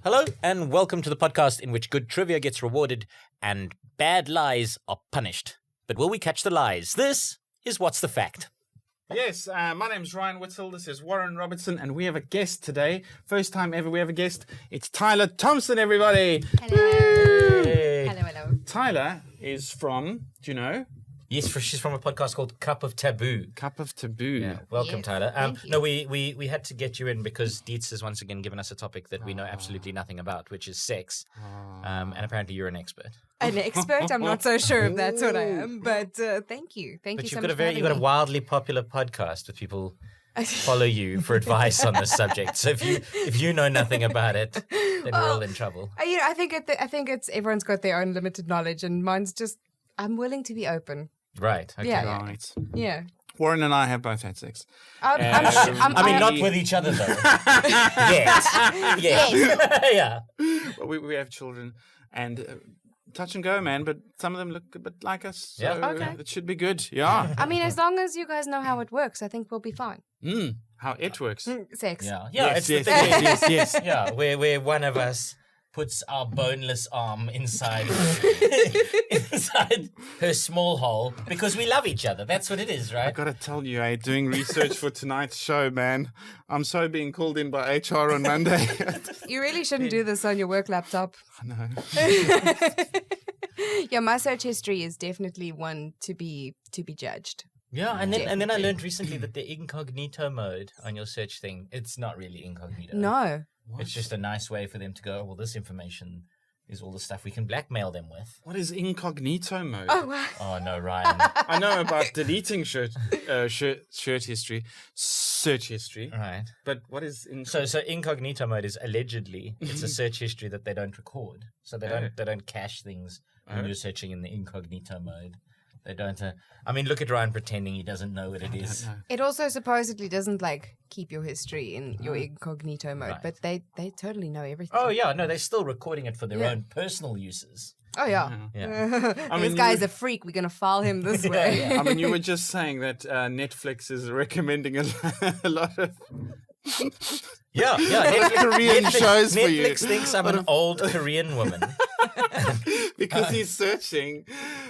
Hello, and welcome to the podcast in which good trivia gets rewarded and bad lies are punished. But will we catch the lies? This is What's the Fact? Yes, my name's Ryan Whittle. This is Warren Robertson, and we have a guest today. First time ever we have a guest. It's Tyler Thompson, everybody. Hello. Hey. Hello. Tyler is from, do you know? Yes, she's from a podcast called Cup of Taboo. Cup of Taboo. Yeah, welcome, Yes, Tyler. thank you. No, we had to get you in because Dietz has once again given us a topic that we know absolutely nothing about, which is sex. And apparently you're an expert. An expert? I'm not so sure if that's what I am, but thank you. Thank But you so you've much got for you've got a having wildly popular podcast with people follow you for advice on this subject. So if you know nothing about it, then we're all in trouble. me. I think it's everyone's got their own limited knowledge, and mine's just I'm willing to be open. Right. Okay. Yeah. Right. Yeah. Warren and I have both had sex. I'm Not with each other though. Yes. Yeah. Well, we have children, and touch and go, man, but some of them look a bit like us. So Yeah. Okay. it should be good. Yeah. I mean, as long as you guys know how it works, I think we'll be fine. How it works. Sex. Yeah. Yes, It's yes, the thing. yes, yes. Yeah, where one of us puts our boneless arm inside her small hole because we love each other. That's what it is, I right? gotta tell you, doing research for tonight's show, man. I'm so being called in by HR on Monday. You really shouldn't do this on your work laptop. No. Yeah, my search history is definitely one to be judged. Yeah, and then I learned recently that the incognito mode on your search thing, it's not really incognito. No. It's just a nice way for them to go, well, this information is all the stuff we can blackmail them with. What is incognito mode? Oh wow. Oh, no, Ryan. I know about deleting search history, search history. Right. But what is incognito? So incognito mode is allegedly it's a search history that they don't record. So they don't cache things when you're searching in the incognito mode. They don't. I mean, look at Ryan pretending he doesn't know what it is. It also supposedly doesn't keep your history in your incognito mode, Right. but they totally know everything. Oh yeah, no, they're still recording it for their own personal uses. Oh yeah. Yeah. This guy's a freak. We're gonna file him this way. I mean, you were just saying that Netflix is recommending a lot of Yeah. Korean shows for you. Netflix thinks I'm an old Korean woman. because he's searching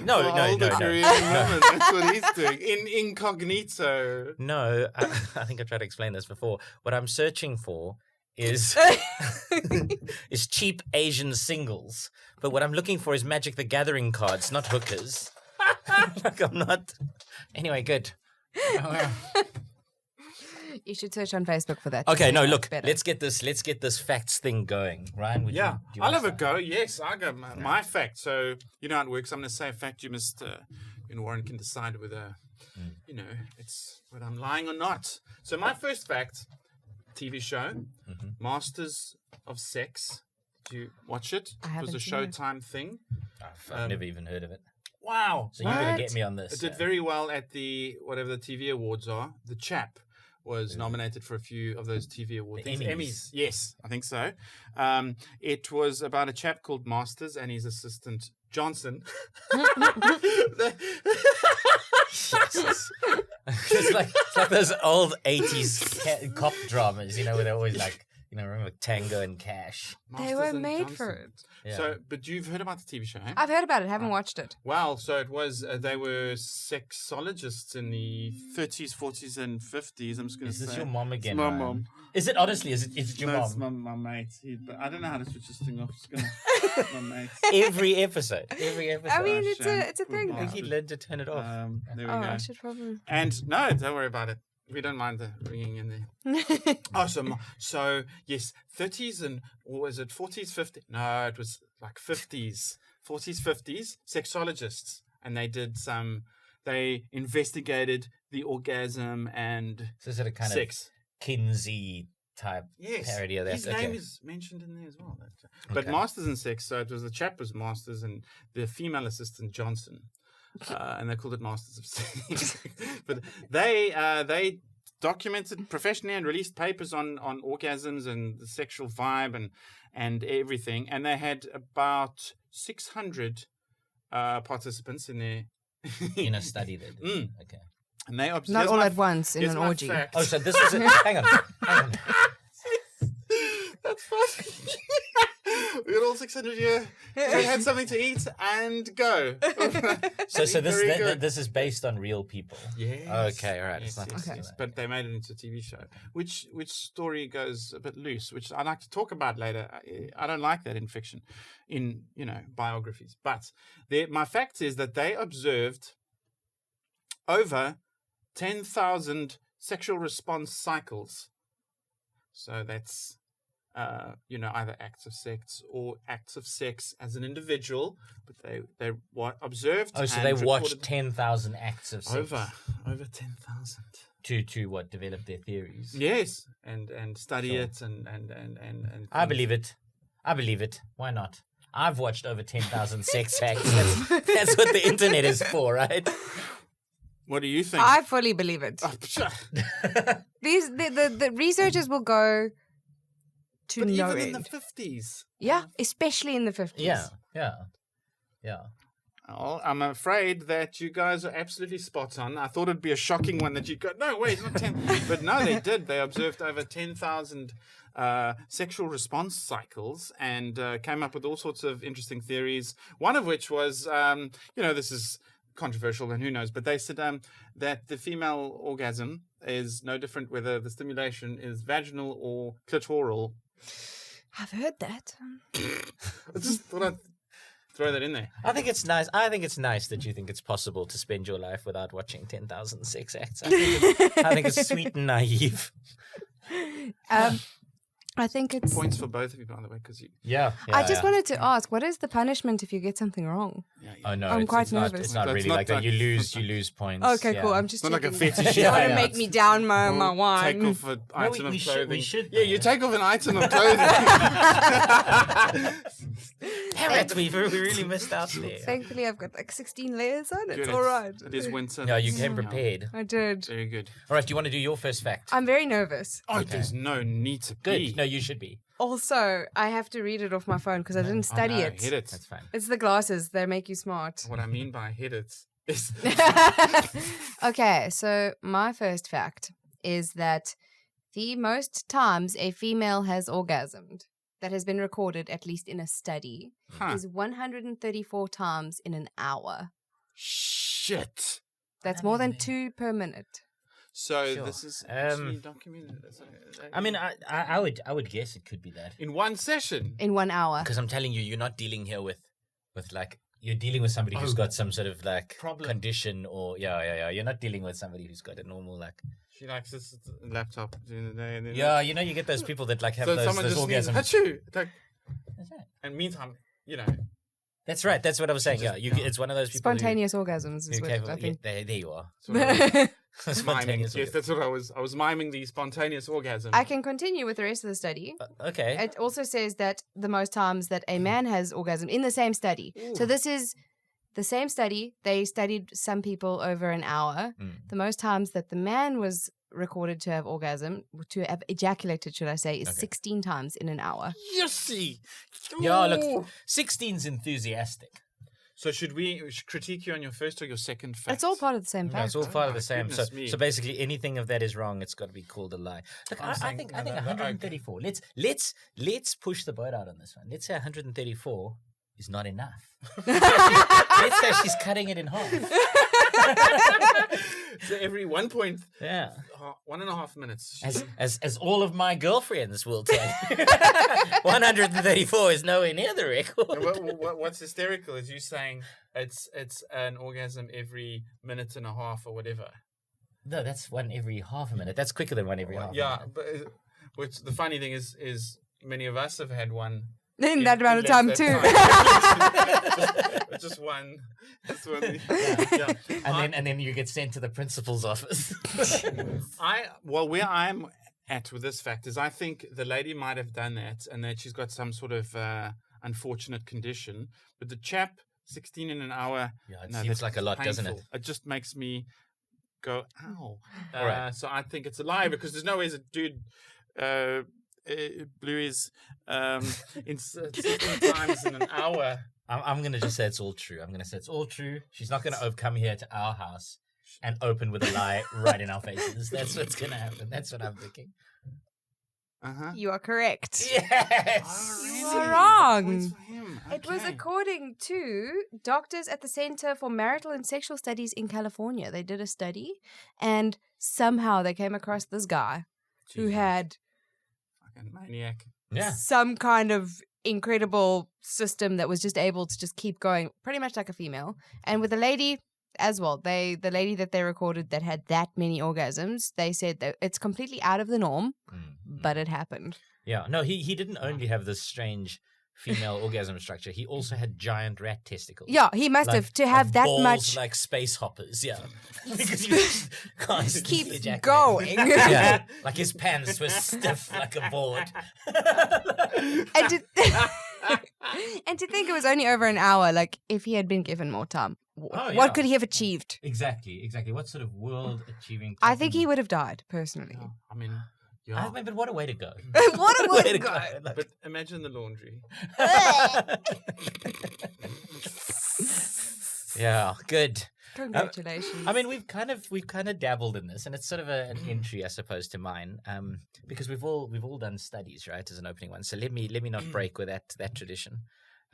No, for no, older no, no. Korean women. That's what he's doing in incognito. No, I think I tried to explain this before. What I'm searching for is is cheap Asian singles. But what I'm looking for is Magic the Gathering cards, not hookers. I'm not. Anyway, good. You should search on Facebook for that. Okay, no, It's look, better. let's get this facts thing going. Ryan, would Yeah, do you I'll want have a to go. Yes, I got my fact. So you know how it works. I'm going to say a fact. You must, Warren can decide whether, it's whether I'm lying or not. So my first fact, TV show, Masters of Sex. Did you watch it? I It was a haven't seen it. Showtime thing. I've never even heard of it. Wow. So you're going to get me on this. It did very well at the whatever the TV awards are. The chap was nominated for a few of those TV award things. Emmys. Yes, I think so. It was about a chap called Masters and his assistant Johnson. It's like those old 80s cop dramas, where they're always remember Tango and Cash. They were made for it. Yeah. So, but you've heard about the TV show, eh? I've heard about it. Haven't watched it. Well, so it was, they were sexologists in the 30s, 40s, and 50s. I'm just going to say. Is this your mom again? It's my Ryan? mom. Is it honestly? Is it your No, mom? it's my mate. But I don't know how to switch this thing off. It's gonna, my mate. Every episode. I mean, it's a thing. I think he learned to turn it off. There we Oh, go. I should probably. And no, don't worry about it. We don't mind the ringing in there. Oh, so yes, 30s and or was it 40s, 50s? No, it was like 50s, 40s, 50s. Sexologists, and they did they investigated the orgasm and So is it a kind sex. of Kinsey type Yes, parody of that? his name is mentioned in there as well. But Okay. Masters in Sex, so it was the chap was Masters and the female assistant Johnson, and they called it Masters of Sex. But they documented professionally and released papers on orgasms and the sexual vibe and everything, and they had about 600 participants in there. in a study they did. Okay. And they Not all at once in here's an my orgy. fact. Oh, so this is it. Hang on. That's funny. We got all 600 here. They had something to eat and go. So Very good. this is based on real people. Yes. Okay, all right. Yes, It's not yes, Okay. yes. But they made it into a TV show, which story goes a bit loose, which I like to talk about later. I don't like that in fiction, in biographies. But my fact is that they observed over 10,000 sexual response cycles. So that's either acts of sex or acts of sex as an individual, but they observed. Oh, so and they recorded watched 10,000 acts of sex over 10,000 to what develop their theories. Yes, and study Sure. it and I believe it. Why not? I've watched over 10,000 sex acts. That's what the internet is for, right? What do you think? I fully believe it. Oh, psha. The researchers will go to But no even in the end. 50s. Yeah, especially in the 50s. Yeah. Oh, I'm afraid that you guys are absolutely spot on. I thought it'd be a shocking one that you'd go, no, wait, it's not 10. But no, they did. They observed over 10,000 sexual response cycles and came up with all sorts of interesting theories. One of which was, this is controversial and who knows, but they said that the female orgasm is no different whether the stimulation is vaginal or clitoral. I've heard that. I just thought I'd throw that in there. I think it's nice. I think it's nice that you think it's possible to spend your life without watching 10,000 sex acts. I think it's sweet and naive. I think it's... Points for both of you, by the way, because you... Yeah. I just wanted to ask, what is the punishment if you get something wrong? Oh no, I'm quite nervous. It's not It's really not like that. like- You lose points. Okay, yeah. cool. I'm just It's not like a checking. fetish. You don't want to Yeah. make me down my wine. Take off an item we of should- clothing. we should, Yeah, you though. take off an item of clothing. Damn it, we really missed out there. Thankfully, I've got like 16 layers on. It's Good, all right. It is winter. No, you came prepared. I did. Very good. All right, do you want to do your first fact? I'm very nervous. Oh, there's no need to Good. be. No, you should be. Also, I have to read it off my phone because I didn't study Oh, no, it. hit it. That's fine. It's the glasses. They make you smart. What I mean by hit it is... Okay, so my first fact is that the most times a female has orgasmed that has been recorded, at least in a study, Huh. is 134 times in an hour. Shit. That's more than 2 per minute. So Sure. this is actually documented. I mean, I would guess it could be that In one session. In 1 hour. because I'm telling you, you're not dealing here with like you're dealing with somebody who's got some sort of like Problem. condition or yeah. You're not dealing with somebody who's got a normal like She likes this laptop during the day. And then you get those people that like have So those someone just sneezes, orgasms. "Achoo!" Like, That's right. and meantime, That's right. That's what I was saying. Yeah, it's one of those people Spontaneous orgasms who is what capable. I think. There you are. sort of miming. Spontaneous. Yes, that's what I was miming the spontaneous orgasm. I can continue with the rest of the study. Okay. It also says that the most times that a man has orgasm in the same study. So this is the same study. They studied some people over an hour. The most times that the man was recorded to have ejaculated, should I say, is 16 times in an hour. You see. Yeah, Ooh. look, 16's enthusiastic. So should we critique you on your first or your second fact? It's all part of the same No, fact. it's all part of my the same. So, goodness me. so basically, anything of that is wrong. It's got to be called a lie. Look, I saying- think no, 134. Let's push the boat out on this one. Let's say 134 is not enough. Let's say she's cutting it in half. So every 1.5 minutes. as all of my girlfriends will tell you. 134 is nowhere near the record. What's hysterical is you saying it's an orgasm every minute and a half or whatever. No, that's one every half a minute. That's quicker than one every half. Yeah, a minute. but which the funny thing is many of us have had one In that amount of less time that too. just one. Just one. And then you get sent to the principal's office. Where I'm at with this fact is I think the lady might have done that and that she's got some sort of unfortunate condition. But the chap, 16 in an hour. Yeah, it seems like a lot, doesn't it? It just makes me go, ow. Right. So I think it's a lie because there's no way as a dude Bluey's in 16 times in an hour. I'm going to just say it's all true. I'm going to say it's all true. She's not going to come here to our house and open with a lie right in our faces. That's what's going to happen. That's what I'm thinking. Uh-huh. You are correct. Yes. You are wrong. Points for him. It was Okay. according to doctors at the Center for Marital and Sexual Studies in California. They did a study, and somehow they came across this guy who Jesus. had Fucking maniac. Yeah. some kind of incredible system that was just able to just keep going, pretty much like a female. And with the lady as well, the lady that they recorded that had that many orgasms, they said that it's completely out of the norm, but it happened. Yeah. No, he didn't only have this strange female orgasm structure. He also had giant rat testicles. Yeah, he must have to have that balls much. like space hoppers. Yeah. Because you just constantly Keeps ejaculate. going. Yeah. Like his pants were stiff like a board. and to and to think it was only over an hour, like if he had been given more time, Oh, what yeah. could he have achieved? Exactly. What sort of world achieving? I think he would have died personally. Oh, I mean, yeah. I mean, but what a way to go. What a way to go! Like- But imagine the laundry. yeah, good. Congratulations. I mean, we've kind of dabbled in this, and it's sort of an entry, I suppose, to mine, because we've all done studies, right, as an opening one. So let me not break with that tradition.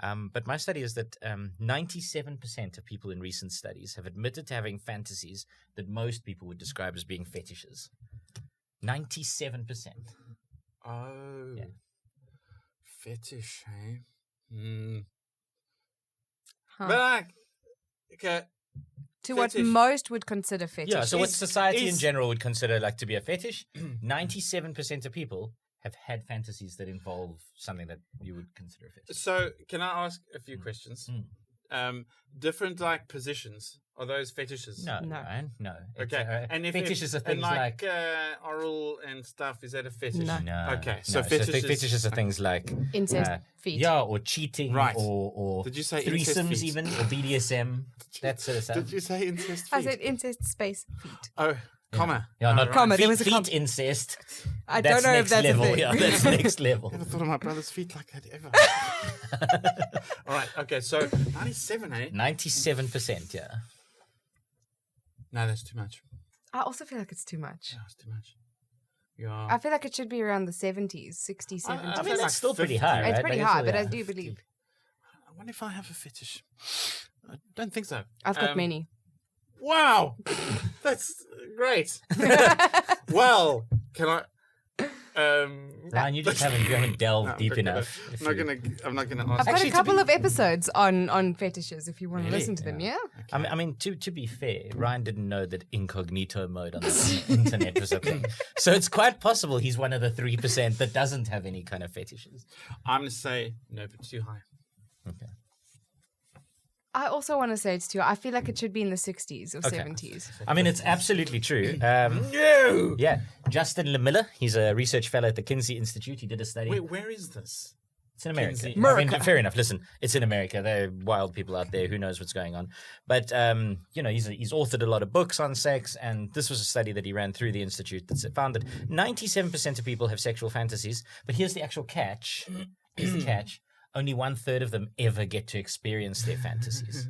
But my study is that 97% of people in recent studies have admitted to having fantasies that most people would describe as being fetishes. 97%. Oh. Yeah. Fetish, eh? Huh. But like, okay. to what fetish. most would consider fetish. Yeah, so what Is- society in is- general would consider like to be a fetish, 97% of people have had fantasies that involve something that you would consider a fetish. So, can I ask a few questions? Different like positions, are those fetishes? No, No. Ryan, no. It's, Okay, and if fetishes are and things like oral and stuff, is that a fetish? No. no. Okay, no. so fetishes- fetishes are things like Incest feet. yeah, or cheating, Right. or Did you say incest threesomes feet? even, or BDSM, that sort of stuff. Did you say incest feet? I said incest space feet. Oh, comma. Yeah, not right. Comma, feet, there was a feet comma. incest. I That's don't know if next that's level. a thing. Yeah, that's next level. Never thought of my brother's feet like that ever. All right, okay, so 97, eh? 97%, yeah. No, that's too much. I also feel like it's too much. No, it's too much. Yeah. I feel like it should be around the 70s, 60s, 70s. I mean, feel that's like still pretty 50. high, It's right? pretty Like, high, still- but I yeah. do believe. I wonder if I have a fetish. I don't think so. I've got many. Wow, that's great. Well, can I? Ryan, you haven't delved No, I'm deep not gonna- enough. I'm not gonna I've ask. got Actually, a to couple be- of episodes on fetishes if you want to Really? listen to them, yeah? I mean, to be fair, Ryan didn't know that incognito mode on the internet was a thing. So it's quite possible he's one of the 3% that doesn't have any kind of fetishes. I'm gonna say no, but too high. Okay. I also want to say it's too. I feel like it should be in the 60s or Okay. 70s. I mean, it's absolutely true. No. Yeah. Justin Lemiller, he's a research fellow at the Kinsey Institute. He did a study. Wait, where is this? It's in America. Kinsey. I mean, America. fair enough. Listen, it's in America. There are wild people out there. Who knows what's going on? But, he's authored a lot of books on sex. And this was a study that he ran through the Institute that found that 97% of people have sexual fantasies. But here's the actual catch. Here's the catch. Only 1/3 of them ever get to experience their fantasies.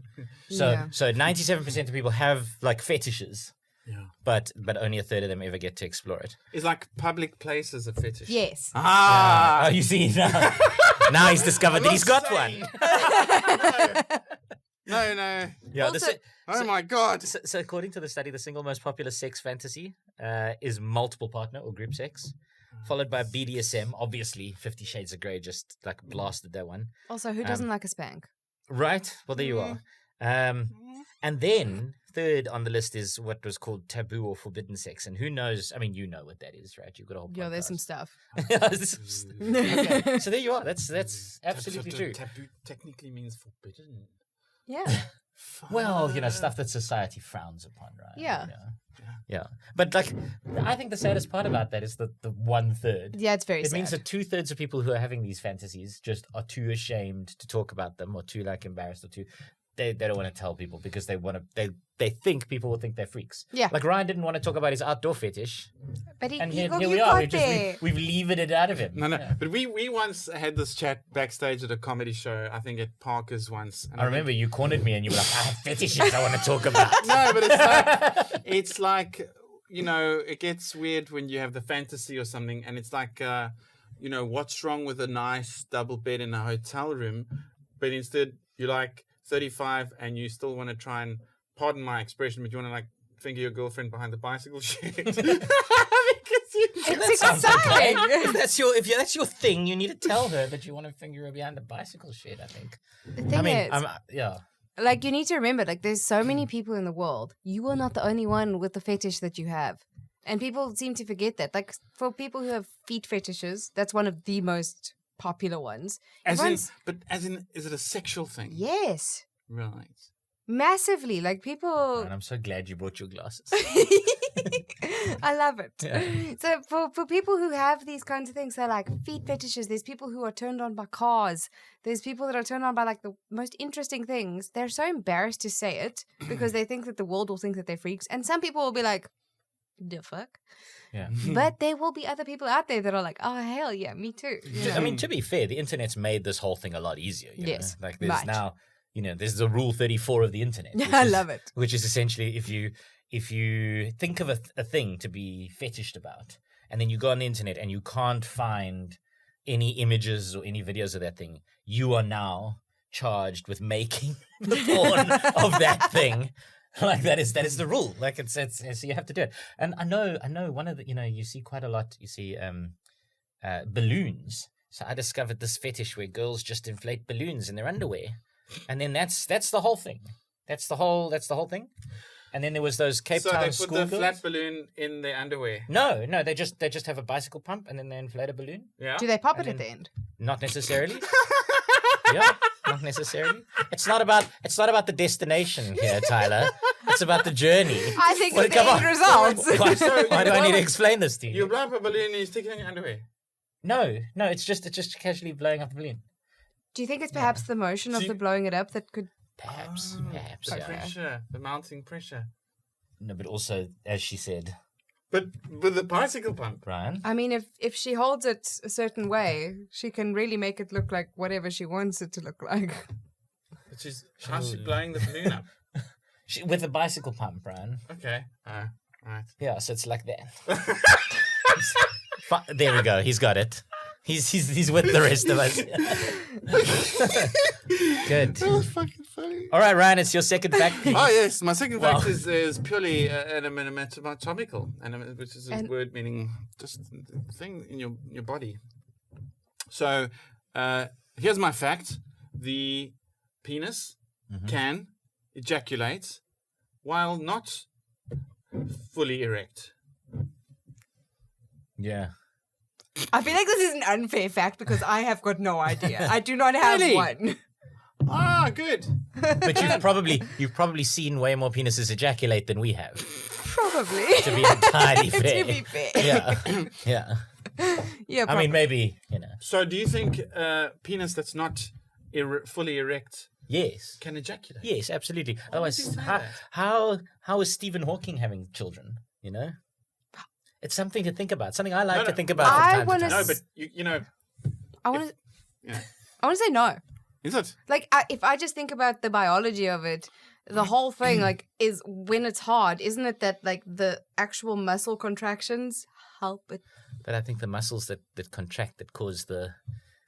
Yeah. So 97% of people have like fetishes, Yeah. but only 1/3 of them ever get to explore it. Is like public places a fetish? Yes. Ah. Oh, you see now. Now he's discovered that he's got saying- one. No. Yeah. Also- Oh my God. So according to the study, the single most popular sex fantasy is multiple partner or group sex, followed by BDSM. Obviously, 50 Shades of Grey just like blasted that one. Also, who doesn't like a spank? Right. Well, there you are. And then third on the list is what was called taboo or forbidden sex. And who knows? I mean, you know what that is, right? You've got a whole Yeah, there's some podcast. stuff. Okay. So there you are. That's absolutely So true. Taboo technically means forbidden. Yeah. Well, stuff that society frowns upon, right? Yeah. Yeah. But like, I think the saddest part about that is the 1/3. Yeah, it's very It sad. means that 2/3 of people who are having these fantasies just are too ashamed to talk about them, or too like embarrassed, or too they don't want to tell people because they think people will think they're freaks. Yeah. Like Ryan didn't want to talk about his outdoor fetish, But and he here got we are. there. We've levered it out of him. No. Yeah. But we once had this chat backstage at a comedy show, I think at Parker's once. And I remember you cornered me and you were like, I have fetishes I want to talk about. No, but it's like it gets weird when you have the fantasy or something, and it's like, what's wrong with a nice double bed in a hotel room, but instead you're like 35 and you still want to try and, pardon my expression, but you want to like finger your girlfriend behind the bicycle shed. It's exciting. If that's your thing, you need to tell her that you want to finger her behind the bicycle shed. I think. The thing is, yeah. like, you need to remember, like, there's so many people in the world. You are not the only one with the fetish that you have. And people seem to forget that. Like, for people who have feet fetishes, that's one of the most popular ones. Is it a sexual thing? Yes. Right. Massively. Like, people... And I'm so glad you brought your glasses. I love it. Yeah. So for people who have these kinds of things, they're like feet fetishes. There's people who are turned on by cars. There's people that are turned on by like the most interesting things. They're so embarrassed to say it because they think that the world will think that they're freaks. And some people will be like, the fuck? Yeah. But there will be other people out there that are like, oh, hell yeah, me too. You know? I mean, to be fair, the internet's made this whole thing a lot easier. Yes, Like there's much. now, there's the rule 34 of the internet. I love it. Which is essentially if you think of a thing to be fetished about, and then you go on the internet and you can't find any images or any videos of that thing, you are now charged with making the porn of that thing. Like that is the rule. Like it's so you have to do it. And I know one of the you see quite a lot. You see balloons. So I discovered this fetish where girls just inflate balloons in their underwear, and then that's the whole thing. That's the whole thing. And then there was those Cape Town So they put school the girls. flat balloon in their underwear. No, they just have a bicycle pump and then they inflate a balloon. Yeah. Do they pop it And at the end? Not necessarily. Yeah, not necessarily. It's not about the destination here, Tyler. It's about the journey. I think Well, the come on. end results. Why do I need to explain this to You you? blow up a balloon and you stick it in your underwear. No, it's just casually blowing up a balloon. Do you think it's perhaps the motion of the blowing it up that could... Perhaps, The yeah. pressure, the mounting pressure. No, but also, as she said, But with the bicycle pump. Brian. I mean, if she holds it a certain way, she can really make it look like whatever she wants it to look like. Which is, how's she blowing the balloon up? With a bicycle pump, Brian. Okay. Right. Yeah, so it's like that. There we go. He's got it. He's with the rest of us. Good. That was fucking funny. All right, Ryan, it's your second fact, please. Oh, yes. My second Wow. fact is purely anatomical, which is a word meaning just the thing in your body. So here's my fact. The penis can ejaculate while not fully erect. Yeah. I feel like this is an unfair fact because I have got no idea. I do not have Really? one. Ah, good. But you've probably seen way more penises ejaculate than we have. Probably. To be entirely fair. To be fair. Yeah. Yeah. Yeah, I mean, maybe, So do you think penis that's not fully erect Yes. can ejaculate? Yes, absolutely. would Otherwise, you say how is Stephen Hawking having children? It's something to think about. Something I like to think about. I from time wanna to time. No, but you know, I want to. yeah. I want to say no. Is it? Like, if I just think about the biology of it, the whole thing, like, is when it's hard, isn't it that, like, the actual muscle contractions help it? But I think the muscles that contract that cause the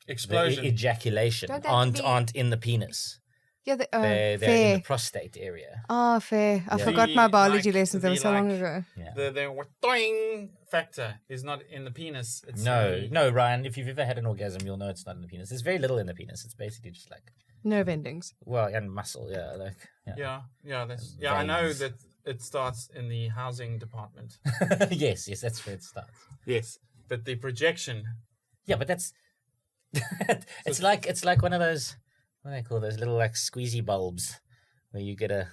Explosion. ejaculation Don't they have to be- aren't in the penis. Yeah, They're in fair. the prostate area. Oh, fair. I Yeah. forgot my biology Like, lessons. That was so long ago. Yeah. The toing factor is not in the penis. It's No, Ryan. If you've ever had an orgasm, you'll know it's not in the penis. There's very little in the penis. It's basically just like Nerve endings. and muscle. Yeah, I know Veins. that it starts in the housing department. yes, that's where it starts. Yes, but the projection. Yeah, but that's it's like one of those, what do they call those little like squeezy bulbs where you get a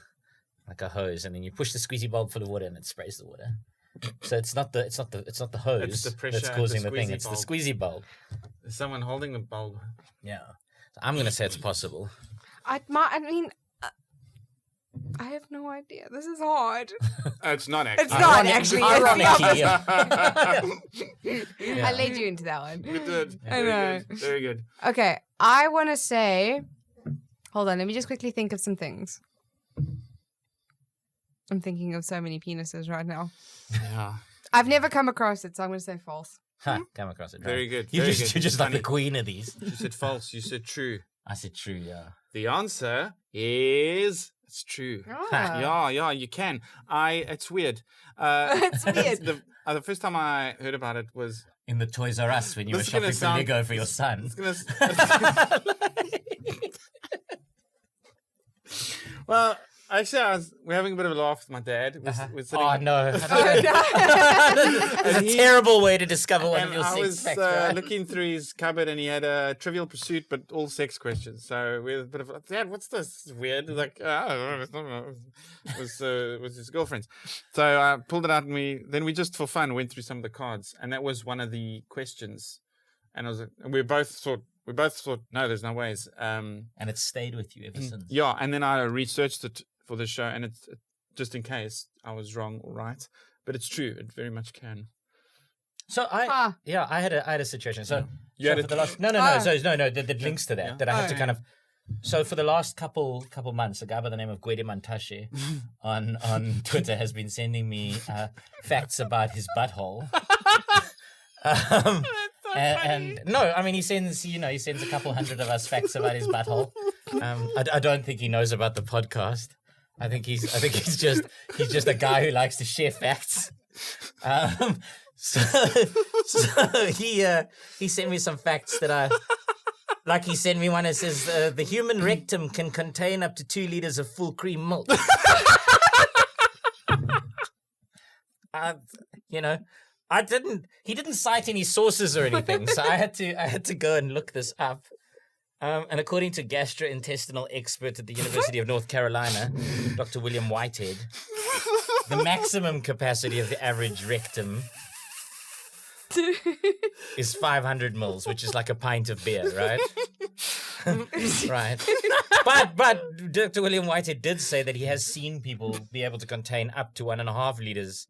hose and then you push the squeezy bulb full of water and it sprays the water. So it's not the hose It's the pressure that's at causing the the thing. squeezy It's bulb. the squeezy bulb. Is someone holding the bulb? Yeah. So I'm gonna say it's possible. I mean, I have no idea. This is hard. It's not actually. It's not actually. It's the Ironically, opposite. yeah. I led you into that one. You did. I know. Very good. Okay, I want to say. Hold on, let me just quickly think of some things. I'm thinking of so many penises right now. Yeah. I've never come across it, so I'm going to say false. Ha, come across it. Very right. good. You're very just, good. you're just like the Funny. queen of these. You said false. You said true. I said true, yeah. The answer is it's true. Ah. Yeah, you can. It's weird. It's weird. The first time I heard about it was In the Toys R Us when you were This is gonna shopping for sound- Lego for your son. it's gonna. Well, actually, we're having a bit of a laugh with my dad. We're sitting, Oh, no. Oh, no. That's a terrible way to discover one of and your I sex was facts, right? looking through his cupboard, and he had a Trivial Pursuit, but all sex questions. So we're a bit of, Dad, what's this? It's weird. He's like, I don't know. It was his girlfriend's. So I pulled it out, and we just for fun went through some of the cards, and that was one of the questions. And I was like, and we both thought, no, there's no ways. And it's stayed with you ever since. Yeah, and then I researched it for the show, and it's just in case I was wrong or right, but it's true. It very much can. So I had a situation. So, You so had for a- the last no, that links to that. Yeah. That I have to Oh. kind of. So for the last couple months, a guy by the name of Gwede Mantashe on Twitter has been sending me facts about his butthole. And no, I mean he sends a couple hundred of us facts about his butthole. I don't think he knows about the podcast. I think he's just a guy who likes to share facts. So he sent me some facts that I like. He sent me one that says the human rectum can contain up to 2 liters of full cream milk. He didn't cite any sources or anything, so I had to go and look this up. And according to gastrointestinal expert at the University of North Carolina, Dr. William Whitehead, the maximum capacity of the average rectum is 500 mils, which is like a pint of beer, right? Right. But Dr. William Whitehead did say that he has seen people be able to contain up to 1.5 liters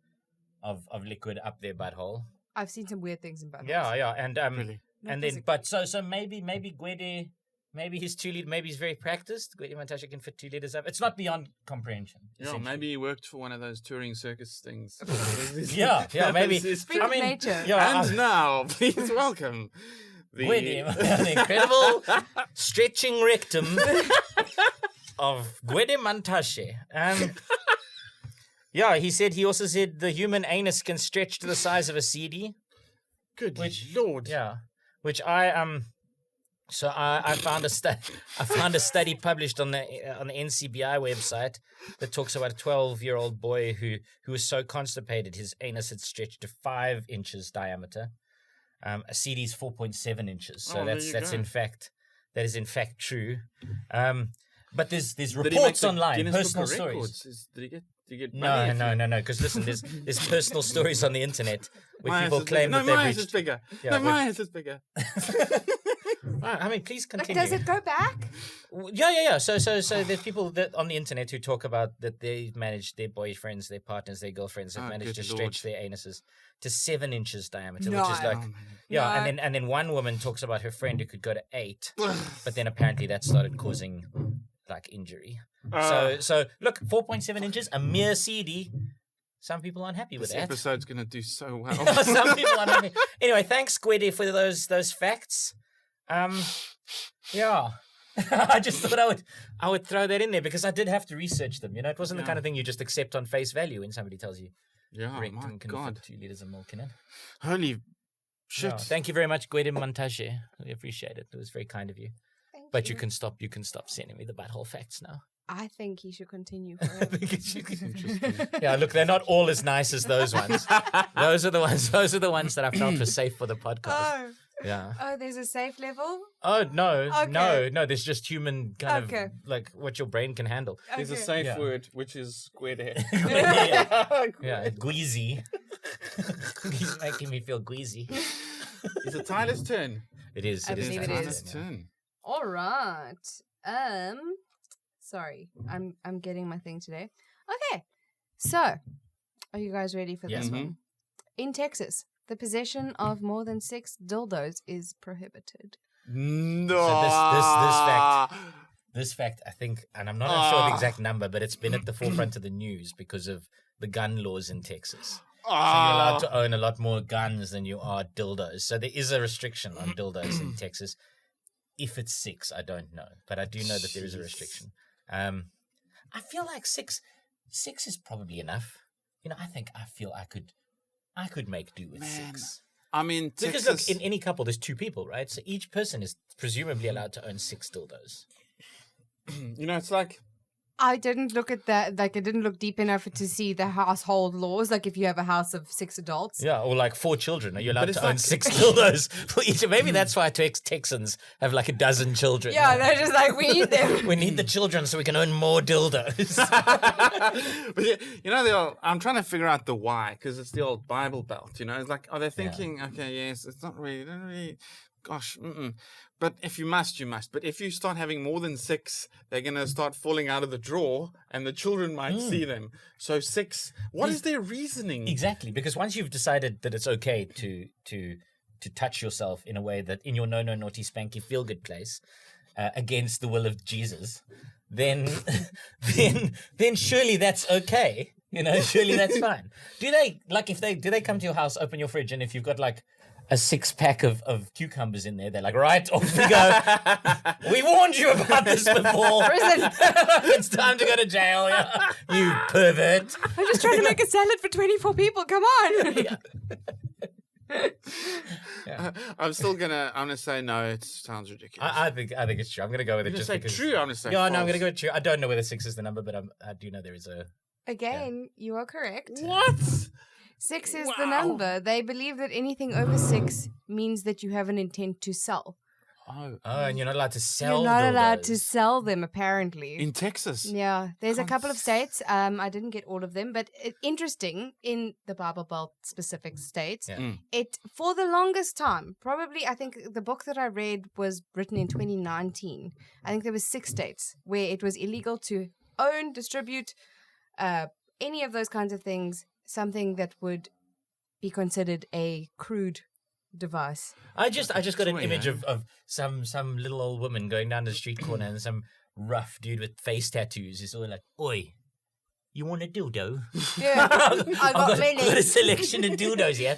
of liquid up their butthole. I've seen some weird things in buttholes. Yeah, and Really? and then but so maybe Gwede, maybe he's 2 liters, maybe he's very practiced. Gwede Mantashe can fit 2 liters up. It's not beyond comprehension. Yeah, essentially. maybe he worked for one of those touring circus things. Yeah, maybe. Speak of nature. Yeah, And now, please welcome Gwede, an incredible stretching rectum of Gwede Mantashe. Yeah, he also said the human anus can stretch to the size of a CD. Good Which- Lord. Yeah, which I found a study published on the NCBI website that talks about a 12-year-old boy who was so constipated his anus had stretched to 5 inches diameter. A CD is 4.7 inches, so Oh, there that's you that is in fact true. But there's Did he make reports the online, Guinness Book personal of stories. Records? Did he get money? No. Because listen, there's personal stories on the internet where My people ass is claim bigger. that No, my they've ass is reached. bigger. Yeah, No, with- my ass is bigger. I mean, please Like, continue. does it go back? Yeah. So there's people that on the internet who talk about that they manage their boyfriends, their partners, their girlfriends have Oh, managed to good stretch Lord. their anuses to 7 inches diameter, No. which is like Oh, man. yeah. No. And then one woman talks about her friend who could go to 8, but then apparently that started causing like injury. So look, 4.7 inches, a mere CD. Some people aren't happy with This that. episode's going to do so well. Some people aren't happy. Anyway, thanks, Gwede, for those facts. Yeah. I just thought I would throw that in there because I did have to research them. You know, it wasn't the Yeah. kind of thing you just accept on face value when somebody tells you Yeah, my rectum can God. fit 2 liters of milk in it. Holy shit. Yeah. Thank you very much, Gwede Mantashe. We appreciate it. It was very kind of you. Thank But you can stop sending me the butthole facts now. I think he should continue I forever. think it should be- Yeah, look, they're not all as nice as those ones. Those are the ones that I felt were safe for the podcast. Yeah. Oh, there's a safe level? Oh no, Okay. no. There's just human kind Okay. of like what your brain can handle. There's a Okay. safe Yeah. word, which is squared head. Yeah, Gweezy. He's making me feel Gweezy. Is it Tyler's turn? It is. I It is. believe it Tyler's is. turn. All right. Sorry. I'm getting my thing today. Okay. So, are you guys ready for Yes. this one? In Texas, the possession of more than 6 dildos is prohibited. No. So this fact- this fact, I think, and I'm not sure the exact number, but it's been at the forefront of the news because of the gun laws in Texas. So you're allowed to own a lot more guns than you are dildos. So there is a restriction on dildos in Texas. If it's 6, I don't know, but I do know that there is a restriction. I feel like six is probably enough. I feel I could make do with 6. I mean, because Texas... look, in any couple, there's 2 people, right? So each person is presumably allowed to own 6 dildos. It's like... I didn't look at that. Like, I didn't look deep enough to see the household laws. Like, if you have a house of 6 adults. Yeah, or like 4 children. Are you allowed to own 6 dildos for each? Maybe that's why Texans have like a dozen children. Yeah, they're just like, we need them. We need the children so we can own more dildos. But I'm trying to figure out the why, because it's the old Bible Belt. It's like, are they thinking, okay, yes, it's not really, gosh, But if you must, you must. But if you start having more than 6, they're going to start falling out of the drawer and the children might see them. So 6, what is their reasoning? Exactly, because once you've decided that it's okay to touch yourself in a way that in your no naughty spanky feel good place against the will of Jesus, then surely that's okay. Surely that's fine. Do they come to your house, open your fridge, and if you've got like a 6-pack of cucumbers in there, they're like, right, off we go. We warned you about this before. Prison. It's time to go to jail, you pervert. I'm just trying to make a salad for 24 people. Come on. I'm gonna say no. It sounds ridiculous. I think it's true. I'm gonna go with it. Just say because... true. I'm gonna say yeah. false. No, I'm gonna go with true. I don't know whether 6 is the number, but I do know there is a. Again, you are correct. What? 6 is the number. They believe that anything over 6 means that you have an intent to sell. Oh, and you're not allowed to sell. You're not allowed to dildos. sell them, apparently. in Texas. Yeah, there's a couple of states. I didn't get all of them, but interesting in the Bible Belt specific states. Yeah. It for the longest time, probably I think the book that I read was written in 2019. I think there was 6 states where it was illegal to own, distribute, any of those kinds of things. Something that would be considered a crude device. I just got an image of some little old woman going down the street corner and some rough dude with face tattoos is all like, "Oi, you want a dildo?" Yeah, I got many. Got a selection of dildos here.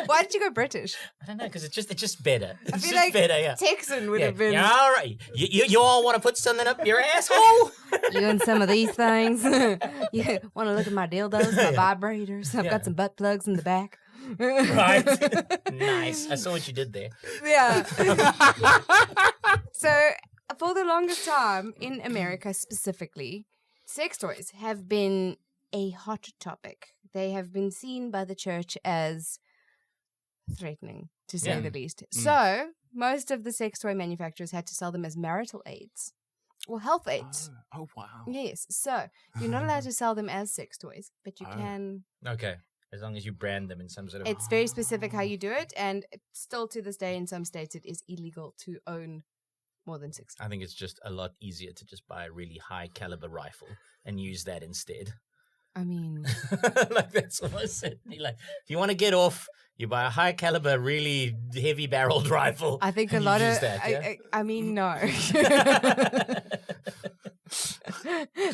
Why did you go British? I don't know, because it's just better. It's I feel just like better, yeah. Texan would have been. Yeah, all right. You all want to put something up your asshole? You and some of these things. You want to look at my dildos, my vibrators? I've got some butt plugs in the back. Right. Nice. I saw what you did there. Yeah. So, for the longest time, in America specifically, sex toys have been a hot topic. They have been seen by the church as threatening, to say the least. So, most of the sex toy manufacturers had to sell them as marital aids or health aids. Oh, wow. Yes. So, you're not allowed to sell them as sex toys, but you can. Okay. As long as you brand them in some sort of... It's very specific how you do it, and still to this day in some states it is illegal to own more than 6. I think it's just a lot easier to just buy a really high caliber rifle and use that instead. I mean... like, that's almost it. Like, if you want to get off, you buy a high caliber, really heavy barreled rifle. I think a lot of... that, yeah? I mean, no.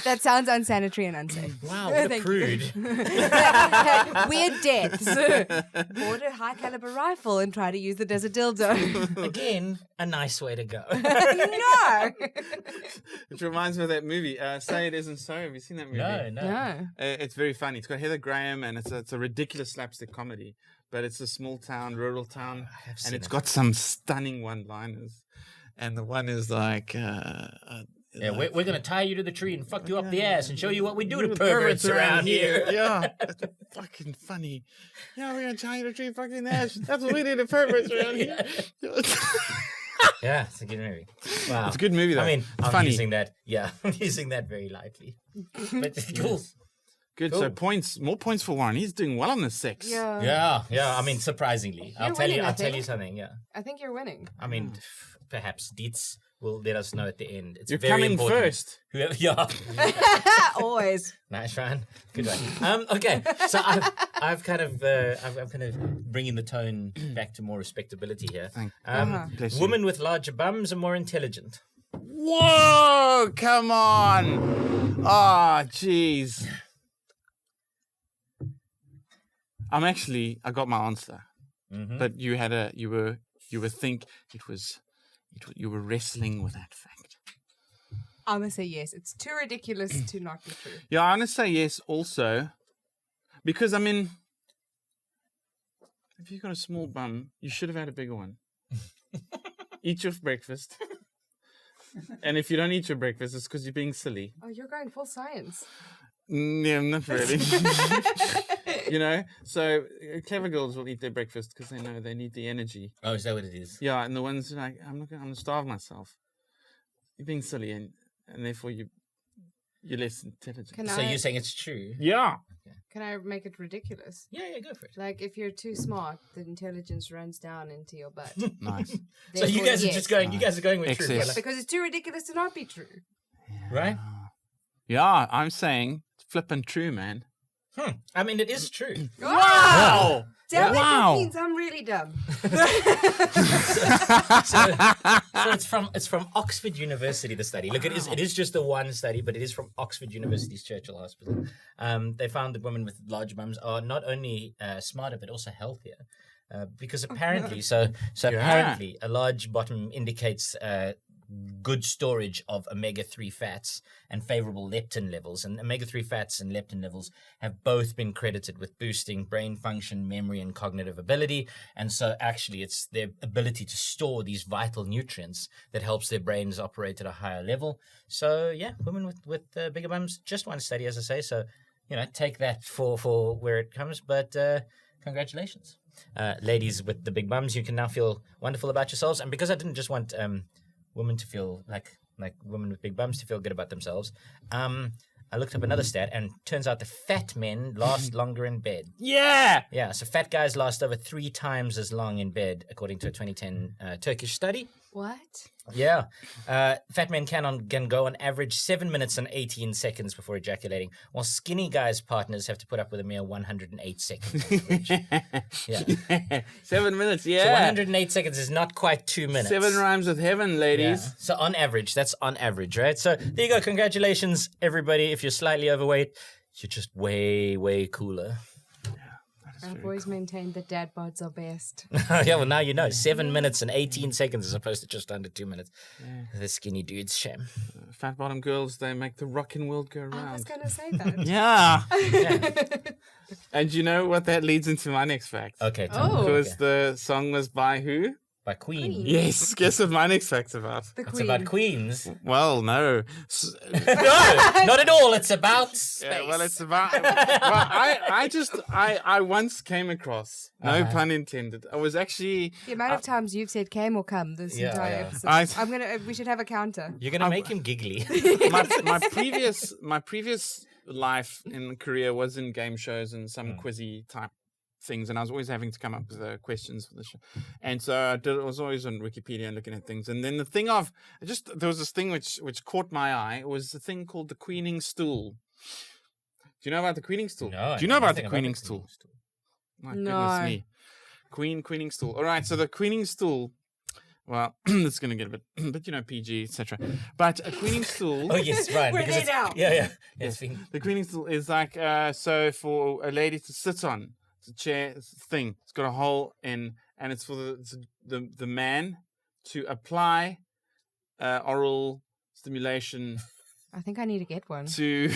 That sounds unsanitary and unsafe. Wow, what a Thank prude. Weird deaths. Order a high caliber rifle and try to use it as a dildo. Again, a nice way to go. No. Which reminds me of that movie, Say It Isn't So. Have you seen that movie? No. It's very funny. It's got Heather Graham, and it's a ridiculous slapstick comedy. But it's a small town, rural town, and it's got some stunning one-liners. And the one is like... yeah, we're going to tie you to the tree and fuck you up the ass and show you what we do to perverts around here. Yeah, it's fucking funny. Yeah, we're going to tie you to the tree and fuck you in the ass. That's what we do to perverts around here. Yeah, it's a good movie. Wow. It's a good movie, though. I mean, it's I'm funny. using that. Yeah, I'm using that very lightly. But it's cool. Good. Cool. So more points for Warren. He's doing well on the 6. Yeah. Yeah. I mean, surprisingly. You're I'll tell winning, I you think. something, yeah. I think you're winning. I mean, perhaps Dietz will let us know at the end. It's You're very coming important. first. Whoever, yeah. Always. Nice, Ryan. Good one. Okay, so I'm kind of bringing the tone back to more respectability here. Bless you. Women with larger bums are more intelligent. Whoa! Come on! Oh, jeez. I got my answer, but you were wrestling with that fact. I'm gonna say yes. It's too ridiculous to not be true. Yeah, I'm gonna say yes also, because I mean, if you've got a small bum, you should have had a bigger one. Eat your breakfast, and if you don't eat your breakfast, it's because you're being silly. Oh, you're going full science. Yeah, not really. So clever girls will eat their breakfast because they know they need the energy. Oh, is that what it is? Yeah, and the ones who are like, I'm gonna starve myself. You're being silly, and therefore you're less intelligent. So you're saying it's true? Yeah. Okay. Can I make it ridiculous? Yeah, go for it. Like, if you're too smart, the intelligence runs down into your butt. Nice. So you guys are just going. You guys are going with Excess. true, Yes, because it's too ridiculous to not be true. right? Yeah, I'm saying flippin' true, man. I mean, it is true. Wow! Damn it, Wow. that means I'm really dumb. So it's from Oxford University. The study. Look, it is just the one study, but it is from Oxford University's Churchill Hospital. They found that women with large bums are not only smarter but also healthier. Because apparently, apparently, a large bottom indicates good storage of omega-3 fats and favorable leptin levels. And omega-3 fats and leptin levels have both been credited with boosting brain function, memory, and cognitive ability. And so actually it's their ability to store these vital nutrients that helps their brains operate at a higher level. So yeah, women with bigger bums, just one study, as I say. So, take that for where it comes. But congratulations. Ladies with the big bums, you can now feel wonderful about yourselves. And because I didn't just want women to feel like women with big bums to feel good about themselves, I looked up another stat, and turns out the fat men last longer in bed. Yeah! Yeah, so fat guys last over 3 times as long in bed, according to a 2010 Turkish study. What? Yeah. Fat men can go on average 7 minutes and 18 seconds before ejaculating, while skinny guys' partners have to put up with a mere 108 seconds. Yeah. 7 minutes, yeah. So 108 seconds is not quite 2 minutes. 7 rhymes with heaven, ladies. Yeah. So on average, that's on average, right? So there you go. Congratulations, everybody. If you're slightly overweight, you're just way, way cooler. I've always maintained that dad bods are best. Yeah, well, now you know. 7 minutes and 18 seconds as opposed to just under 2 minutes. Yeah. The skinny dude's shame. Fat bottom girls, they make the rockin' world go round. I was going to say that. Yeah. And you know what that leads into my next fact? Okay. Tell me. Because the song was by who? By Queen. Yes. Guess what my next fact's about? The It's Queen. about queens. Well, no. No, not at all. It's about space. Yeah, well, it's about. I once came across. No pun intended. I was actually. The amount of times you've said came or come this entire episode. We should have a counter. You're gonna make him giggly. my previous life in career was in game shows and some quizzy type things, and I was always having to come up with questions for the show, and so I was always on Wikipedia and looking at things. And then there was this thing which caught my eye. It was a thing called the queening stool. Do you know about the queening stool? No. Do you know about the queening stool? My No. goodness me, queening stool. All right, so the queening stool. Well, it's going to get a bit, PG, etc. But a queening stool. Oh yes, right. We're there now. Yeah. Yes. The queening stool is like so for a lady to sit on. It's a chair, it's a thing. It's got a hole in, and it's for the man to apply oral stimulation. I think I need to get one. To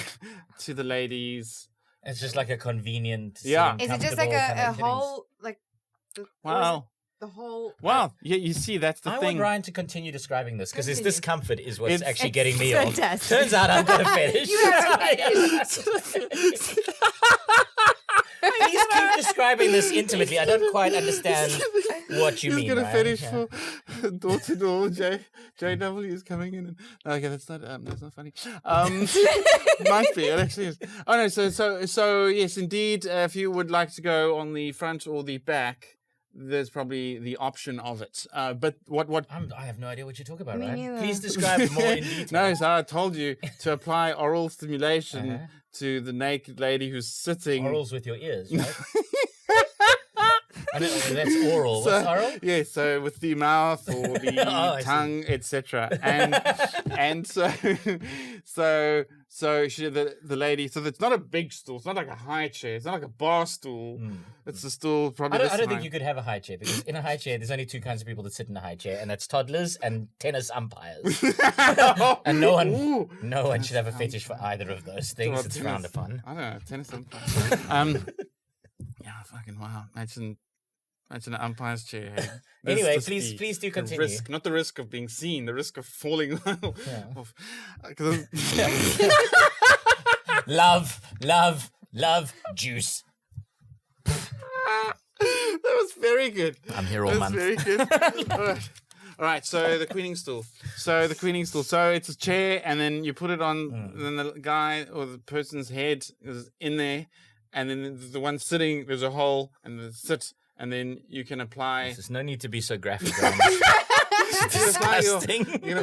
the ladies. It's just like a convenient. Yeah. Is it just like a whole Wow. The whole. Wow. Yeah, you see, that's the I thing. want Ryan to continue describing this because his Continue. discomfort is what's It's actually getting me off. fantastic. Turns out I've got a fetish. You have a fetish. Please keep describing this intimately. I don't quite understand what you mean. He's got a Ryan. fetish Yeah. for door-to-door. JW is coming in. Okay, that's not funny. Might be. It actually is. Oh no. So yes, indeed. If you would like to go on the front or the back, there's probably the option of it. But what? I have no idea what you're talking about, Me Ryan. neither. Please describe more in detail. No, so I told you to apply oral stimulation to the naked lady who's sitting. Orals with your ears, right? I know, that's oral. What's oral? Yeah, so with the mouth or the I see. tongue, etc. And so she the lady. So it's not a big stool. It's not like a high chair. It's not like a bar stool. It's a stool probably. I don't think you could have a high chair because in a high chair, there's only two kinds of people that sit in a high chair, and that's toddlers and tennis umpires. And no one should have a fetish for either of those things. Well, It's tennis- frowned upon. I don't know, tennis umpire. Yeah, fucking wow. Imagine an umpire's chair. Hey? Anyway, This please do the continue. risk, not the risk of being seen, the risk of falling off. 'Cause Love, juice. that was very good. I'm here all That's month. very good. All right. So the queening stool. So it's a chair, and then you put it on. And then the guy or the person's head is in there, and then the one sitting. There's a hole, and then sit, and then you can apply. There's no need to be so graphic. You can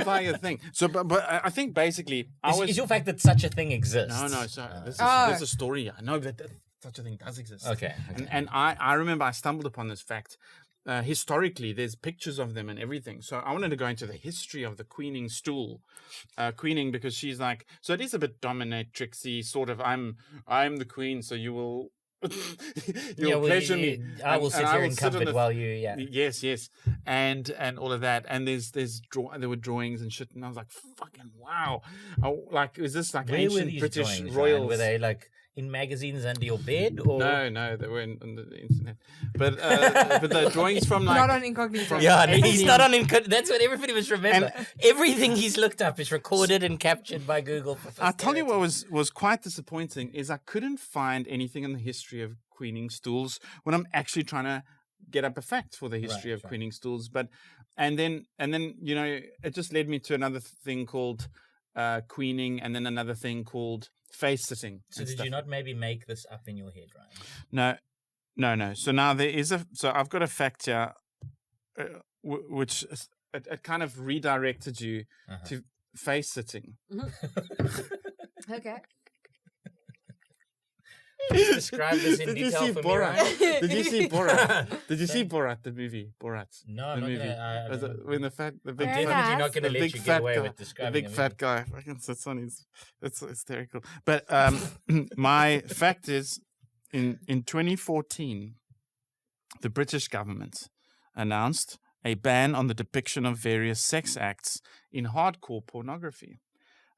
apply your thing. So, but I think basically, Is your fact that such a thing exists? No. Sorry, this is a story. I know that such a thing does exist. Okay. And I remember I stumbled upon this fact. Historically, there's pictures of them and everything. So I wanted to go into the history of the queening stool. Queening because she's like, so it is a bit dominatrixy, sort of. I'm the queen, so you will. You'll pleasure me. I will sit here in sit on comfort while you. Yeah. Yes, and all of that, and there were drawings and shit, and I was like, fucking wow, like is this like Where were ancient these British drawings, royals? Ryan? Were they like in magazines under your bed, or No, they were on the internet, but the drawings from like Not on incognito. Yeah, he's not on. That's what everybody must remember. Everything he's looked up is recorded and captured by Google. I'll tell you what was quite disappointing is I couldn't find anything in the history of queening stools when I'm actually trying to get up a fact for the history of queening stools. But and then it just led me to another thing called queening, and then another thing called face sitting. So did you not maybe make this up in your head, No. Ryan? So now there is so I've got a fact here, which it kind of redirected you to face sitting. Okay. Describe this in detail for me, Ryan. Did you see Borat? Did you see Borat, the movie? Borat. No, the I'm movie. not gonna. When the big Very fat, nice. Not going to the let big you fat get away guy, with the describing big a fat movie. guy. Fucking sits on his. It's hysterical. But my fact is, in 2014, the British government announced a ban on the depiction of various sex acts in hardcore pornography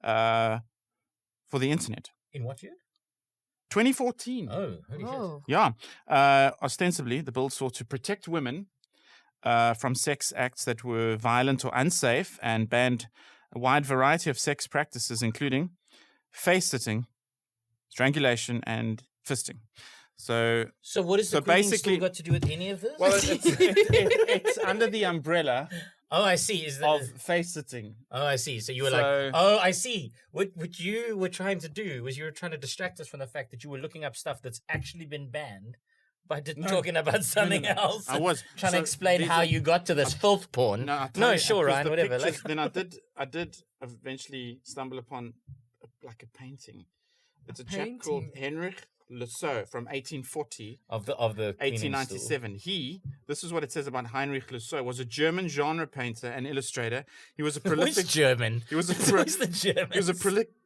for the internet. In what year? 2014. Oh, holy shit. Oh. Yeah. Ostensibly, the bill sought to protect women from sex acts that were violent or unsafe and banned a wide variety of sex practices, including face sitting, strangulation, and fisting. So what is the queening basically stool got to do with any of this? well, it's under the umbrella oh, I see. Is that? of face sitting. Oh, I see. So you were So- like, oh, I see. What you were trying to do was you were trying to distract us from the fact that you were looking up stuff that's actually been banned by talking about something else. I was trying to so explain these how are- you got to this filth porn. I'll tell you, Sure, because Ryan, the whatever. pictures- then I did eventually stumble upon like a painting. It's a chap called Henrik Lusseau from 1840. of the queening 1897. This is what it says about Heinrich Lusseau, was a German genre painter and illustrator. He was a stool. prolific Which German? He was a Who's the German? he was a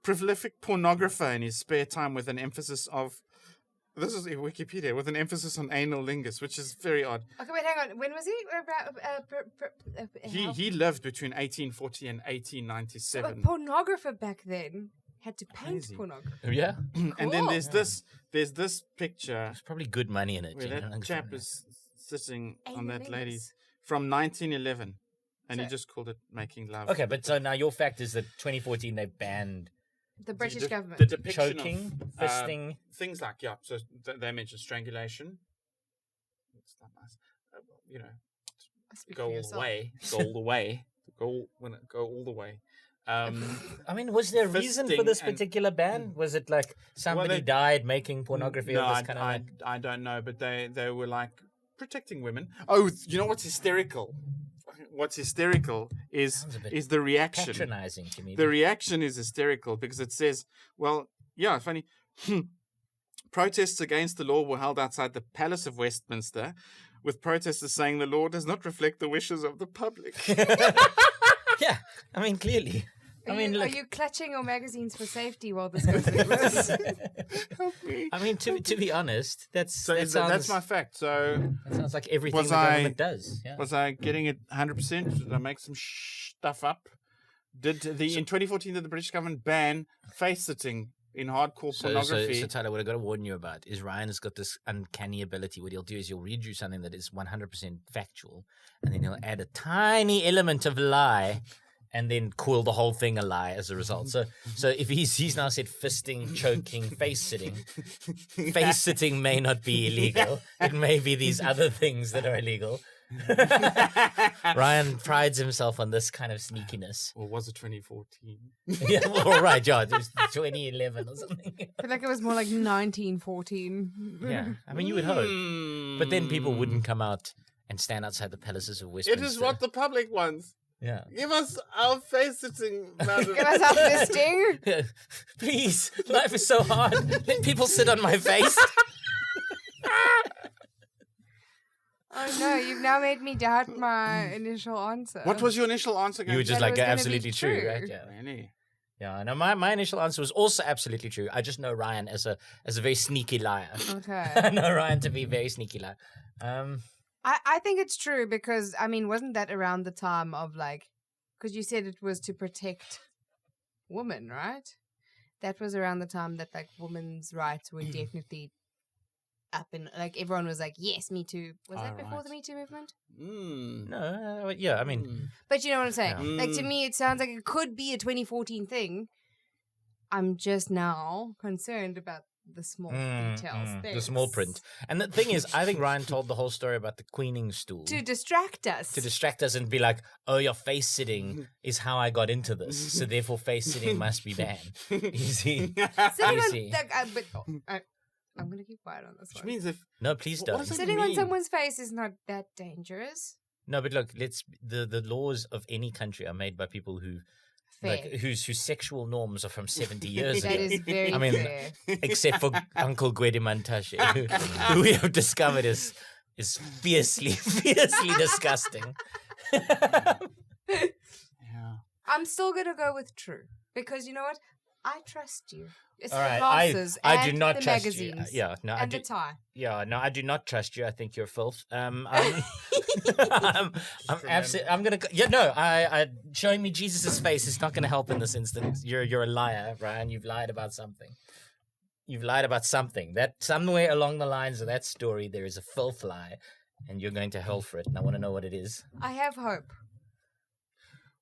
prolific pornographer in his spare time with an emphasis of this is in Wikipedia with an emphasis on anal lingus, which is very odd. Okay, wait, hang on. When was he? He lived between 1840 and 1897. A pornographer back then had to paint Crazy. pornography. Yeah. And then Cool. there's this picture There's probably good money in it. where you know, that chap is sitting on that Analingus. lady from 1911, and he So- just called it making love. Okay, but so now your fact is that 2014 they banned The British government. The depiction choking, of, fisting. things like so they mentioned strangulation. It's not nice. Speak Go for all the yourself. way. Go all the way. Go all the way. I mean, was there a reason for fisting this and- particular ban? Was it like somebody died making pornography No, of this kind of like... I don't know, but they were like protecting women. Oh, you know what's hysterical? What's hysterical Sounds a bit is the reaction. patronizing to me? The reaction is hysterical because it says, well, yeah, funny. Protests against the law were held outside the Palace of Westminster, with protesters saying the law does not reflect the wishes of the public. Yeah, I mean, clearly. I mean, are look. you clutching your magazines for safety while this goes through? Help me. I mean, to be honest, that's my fact. So that sounds like everything Was the government does. Yeah. was I getting it 100%? Did I make some stuff up? In 2014 did the British government ban face sitting in hardcore pornography? So Tyler, what I got to warn you about is Ryan has got this uncanny ability. What he'll do is he'll read you something that is 100% factual, and then he'll add a tiny element of lie, and then call the whole thing a lie as a result. So if he's now said fisting, choking, face sitting may not be illegal. It may be these other things that are illegal. Ryan prides himself on this kind of sneakiness. Or was it 2014? Yeah, all right, yeah, it was 2011 or something. I feel like it was more like 1914. Yeah, I mean, you would hope. But then people wouldn't come out and stand outside the palaces of It Westminster. is what the public wants. Yeah. Give us our face sitting, madam. Give us our fisting. Please, life is so hard. Let people sit on my face. Oh no, you've now made me doubt my initial answer. What was your initial answer? You were just That like it was gonna absolutely be true, true. right? Yeah. Really? Yeah. No, my initial answer was also absolutely true. I just know Ryan as a very sneaky liar. Okay. I know Ryan to be a very sneaky liar. I think it's true because, I mean, wasn't that around the time of like, because you said it was to protect women, right? That was around the time that like women's rights were definitely up and like everyone was like, yes, Me Too. Was that before right. the Me Too movement? No, yeah, I mean, But you know what I'm saying? Yeah. Like to me, it sounds like it could be a 2014 thing. I'm just now concerned about the small details. the small print. And the thing is, I think Ryan told the whole story about the queening stool. To distract us. To distract us and be like, oh, your face sitting is how I got into this. So therefore face sitting must be banned. You see? Sitting You on, see. like, I'm going to keep quiet on this Which one. means if No, please What don't. does it Sitting on mean? someone's face is not that dangerous. No, but look, the laws of any country are made by people who Fair. whose sexual norms are from 70 years That ago. is very I mean, fair. Except for Uncle Guedimantashe, who we have discovered is fiercely disgusting. yeah. I'm still going to go with true. Because you know what? I trust you. It's All the right, glasses I and do not the trust magazines you. Yeah, no, I and do. the tie. Yeah, no, I do not trust you. I think you're filth. I'm absolutely. I'm gonna. Yeah, no. I showing me Jesus's face is not gonna help in this instance. You're a liar, Ryan. You've lied about something. You've lied about something. That somewhere along the lines of that story, there is a filth lie, and you're going to hell for it. And I want to know what it is. I have hope.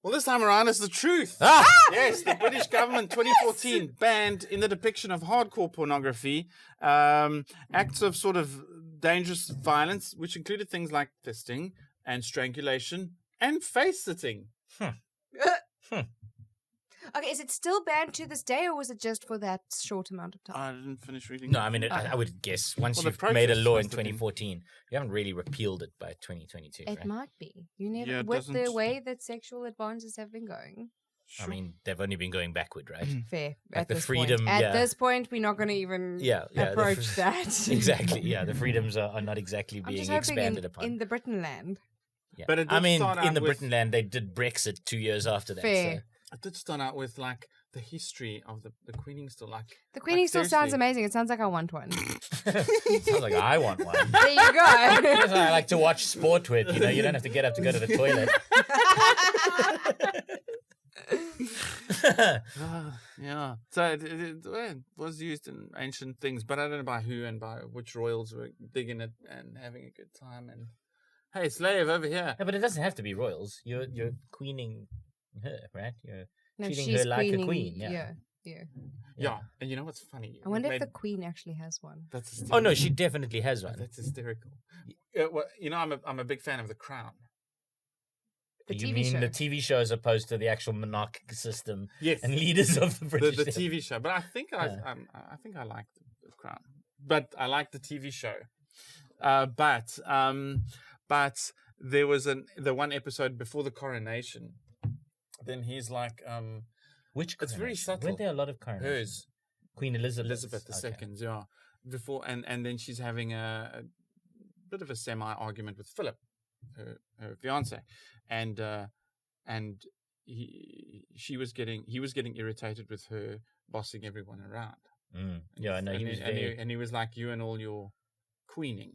Well, this time around, it's the truth. Ah! Yes, the British government 2014 banned in the depiction of hardcore pornography acts of sort of dangerous violence, which included things like fisting and strangulation and face sitting. Okay, is it still banned to this day or was it just for that short amount of time? I didn't finish reading. No, I mean, I would guess once Well, the you've made a protest law in must have been- 2014, you haven't really repealed it by 2022, It right? might be. You never, Yeah, it with the doesn't- way that sexual advances have been going. I mean, they've only been going backward, right? Fair. Like at the this freedom, point. At yeah. this point, we're not going to even Yeah, the approach that. Exactly. Yeah, the freedoms are not exactly I'm being just hoping expanded upon. in the Britain land. Yeah. But it I did mean, start in out the with- Britain land, they did Brexit 2 years after that. Fair. It did start out with like the history of the queening still like The Queenie still sounds seriously. amazing. It sounds like I want one. So sounds like I want one. There you go. That's what I like to watch sport with. You know, you don't have to get up to go to the toilet. Yeah. So it was used in ancient things, but I don't know by who and by which royals were digging it and having a good time. And hey, slave over here. Yeah, but it doesn't have to be royals. You're queening her, right? You're No, treating she's her like a queening- queen. Yeah. Yeah. And you know what's funny? I wonder It if the made- Queen actually has one. That's Oh hysterical. no, she definitely has one. That's hysterical. Well, you know, I'm a big fan of The Crown. The You TV mean show. the TV show as opposed to the actual monarchic system Yes. and leaders of the the British? TV show, but I think I think I like the Crown, but I like the TV show. But there was the one episode before the coronation. Then he's like, Which It's very coronation? subtle. Weren't there a lot of coronations? hers, Queen Elizabeth. Elizabeth II, Okay. yeah. Before and then she's having bit of a semi-argument with Philip, her fiance, and he was getting irritated with her bossing everyone around. Yeah, I know. And he was like, "You and all your queening."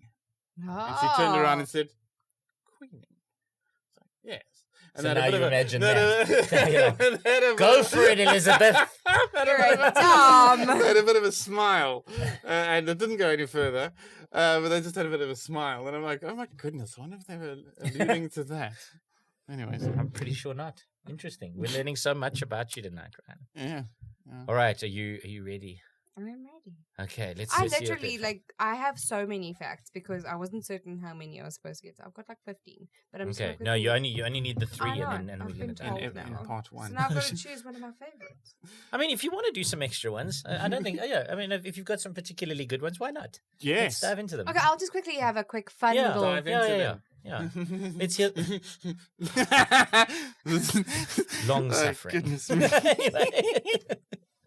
Oh. And she turned around and said, "Queening." It's like, yes. And So now you imagine that. Go for it, Elizabeth. You're dumb. They had a bit of a smile, and it didn't go any further. But they just had a bit of a smile, and I'm like, "Oh my goodness, I wonder if they were alluding to that." Anyways, I'm pretty sure not. Interesting. We're learning so much about you tonight, Ryan. yeah. All right, are you ready? I'm ready. Okay, let's. I let's see what literally, the- I have so many facts because I wasn't certain how many I was supposed to get. So I've got like 15, but I'm just Okay, gonna no, you quickly- only need the 3, I know, and then I've we're gonna been do told it. now. In part one. So now I've got to choose one of my favorites. I mean, if you want to do some extra ones, I don't think. Yeah, I mean, if you've got some particularly good ones, why not? Let's Yes. dive into them. Okay, I'll just quickly have a quick fun Yeah, little. Dive into them. Yeah. It's here. Long suffering. Goodness me.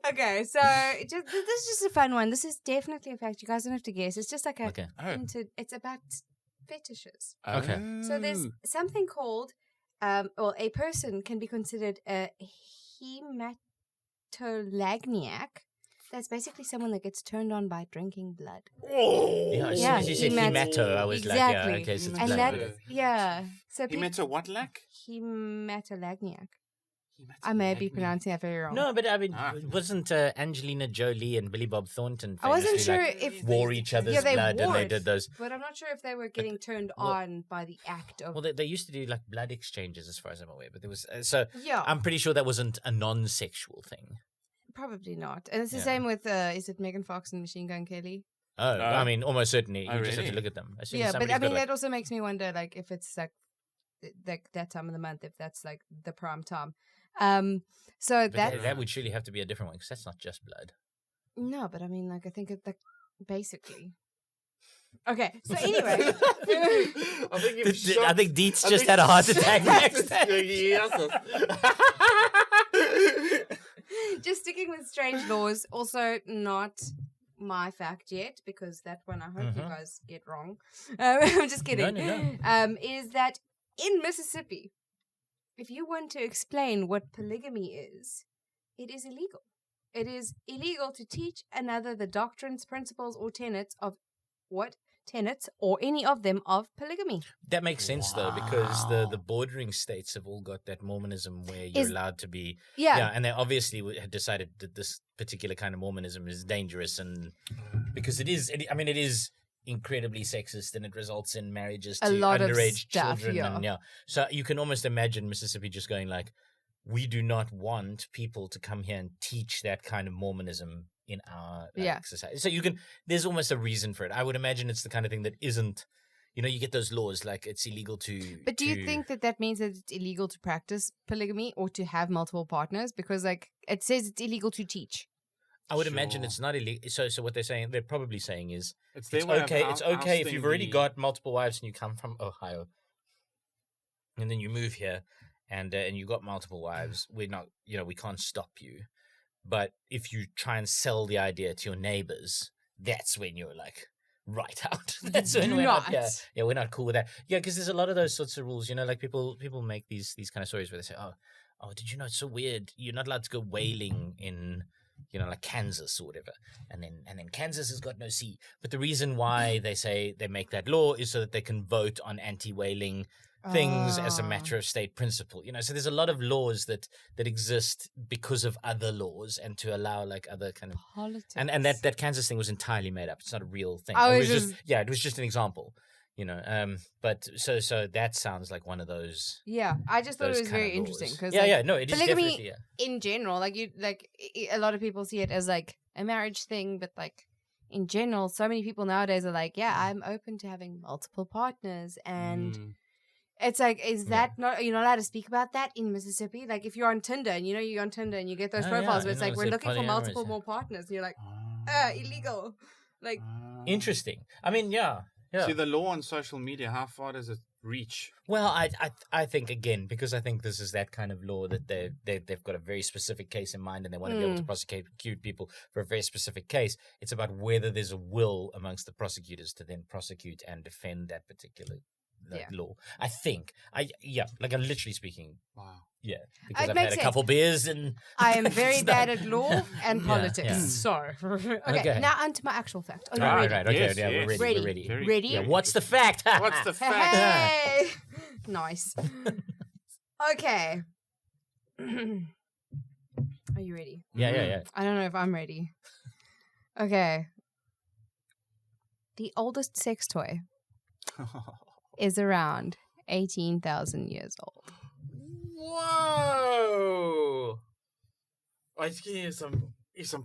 Okay, so this is just a fun one. This is definitely a fact. You guys don't have to guess. It's just like a Okay. Oh. It's about fetishes. Okay. So there's something called, a person can be considered a hematolagniac. That's basically someone that gets turned on by drinking blood. Yeah, as soon Yeah, as you said hemato, I was like, exactly. yeah, okay, so it's And blood. that, yeah. So He meant a what lack? hematolagniac. I may be pronouncing that very wrong. No, but I mean, Ah. wasn't Angelina Jolie and Billy Bob Thornton I wasn't famously, sure like, if wore each other's yeah, they blood and wore they it, did those. but I'm not sure if they were getting turned well- on by the act of. Well, they used to do like blood exchanges, as far as I'm aware. But there was so Yeah, I'm pretty sure that wasn't a non-sexual thing. probably not. And it's the Yeah. same with is it Megan Fox and Machine Gun Kelly? Oh, I mean, almost certainly. Oh, You just have to really? look at them. As soon Yeah, as but somebody's I mean got, like, that also makes me wonder, like, if it's like that time of the month, if that's like the prime time. So but that that would surely have to be a different one because that's not just blood. no, but I mean, like, I think it like basically. Okay, so anyway, I think you've I shot- think Dietz I just think- had a heart attack next. just sticking with strange laws, also not my fact yet, because that one I hope you guys get wrong. I'm just kidding. No. Is that in Mississippi, if you want to explain what polygamy is, it is illegal. It is illegal to teach another the doctrines, principles, or tenets of tenets or any of them of polygamy. That makes sense though, because the bordering states have all got that Mormonism where you're Is- allowed to be. Yeah. And they obviously had decided that this particular kind of Mormonism is dangerous, and because it is incredibly sexist and it results in marriages to A lot of underage stuff, children. yeah. And so you can almost imagine Mississippi just going like, we do not want people to come here and teach that kind of Mormonism in our society. So there's almost a reason for it. I would imagine it's the kind of thing that isn't, you get those laws like it's illegal to. But do you think that means that it's illegal to practice polygamy or to have multiple partners? Because like it says it's illegal to teach. I would imagine Sure. it's not illegal. So what they're probably saying is It's it's their way of okay. It's okay if ousting you've already the- got multiple wives and you come from Ohio, and then you move here, and you got multiple wives. We're not, we can't stop you. But if you try and sell the idea to your neighbors, that's when you're like right out. That's when Do we're not. not. Yeah, we're not cool with that. Yeah, because there's a lot of those sorts of rules. Like people make these kind of stories where they say, oh, did you know it's so weird? You're not allowed to go whaling in, like Kansas or whatever. And then Kansas has got no sea. But the reason why they say they make that law is so that they can vote on anti-whaling things as a matter of state principle. So there's a lot of laws that exist because of other laws and to allow like other kind of Politics. and that Kansas thing was entirely made up. It's not a real thing. Oh, It it's was just it was just an example. But so that sounds like one of those. Yeah, I just thought it those was kind very of interesting laws. because No, it is polygamy definitely in general, a lot of people see it as like a marriage thing, but like in general, so many people nowadays are like, yeah, I'm open to having multiple partners, and it's like, is that not? You're not allowed to speak about that in Mississippi. Like if you're on Tinder and you're on Tinder and you get those Oh, profiles yeah, where it's like it's we're like looking for polyamorous, multiple yeah. more partners, and you're like, illegal. Like interesting. I mean, yeah. See, the law on social media, how far does it reach. Well, I think again, because I think this is that kind of law that they've got a very specific case in mind and they want to be able to prosecute people for a very specific case. It's about whether there's a will amongst the prosecutors to then prosecute and defend that particular law. I think. I'm literally speaking. Wow. Yeah, because It I've makes had a couple beers and I am very bad at law and politics. yeah. So, okay, now onto my actual fact. Are you ready? Right. Okay, Yes, yeah, yes. we're Ready. ready. Very- Ready? Yeah, what's the fact? What's the fact? Hey! Nice. Okay. Are you ready? Yeah. I don't know if I'm ready. Okay. The oldest sex toy is around 18,000 years old. Whoa! I can hear some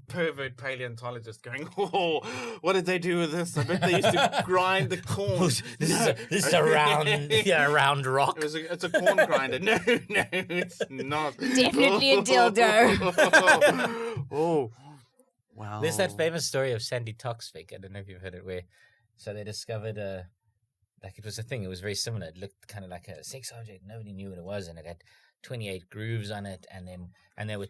pervert paleontologist going, "Oh, what did they do with this? I bet they used to grind the corn." This is a round rock. It's a corn grinder. No, it's not. Definitely a dildo. Oh, wow. There's that famous story of Sandy Toksvig. I don't know if you've heard it. So they discovered it was a thing. It was very similar. It looked kind of like a sex object. Nobody knew what it was, and it had 28 grooves on it. And they were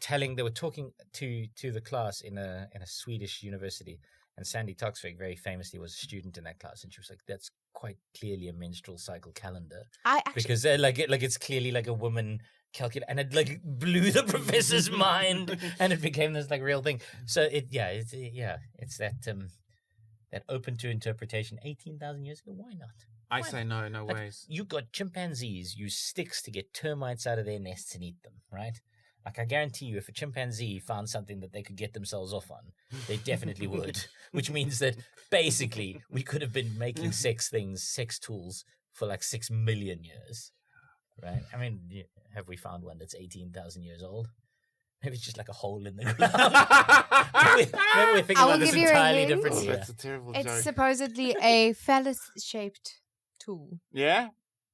talking to the class in a Swedish university. And Sandy Toksvig, very famously, was a student in that class, and she was like, "That's quite clearly a menstrual cycle calendar." Because they're it's clearly like a woman calculate, and it like blew the professor's mind, and it became this like real thing. So it's that open to interpretation. 18,000 years ago, why not? I say no Like, ways. you got chimpanzees use sticks to get termites out of their nests and eat them, right? Like, I guarantee you, if a chimpanzee found something that they could get themselves off on, they definitely would. Which means that, basically, we could have been making sex tools, for like 6 million years, right? I mean, have we found one that's 18,000 years old? Maybe it's just like a hole in the ground. Maybe we're thinking I will about this give you a entirely hint. differently. That's a terrible It's joke. supposedly a phallus-shaped tool. Yeah?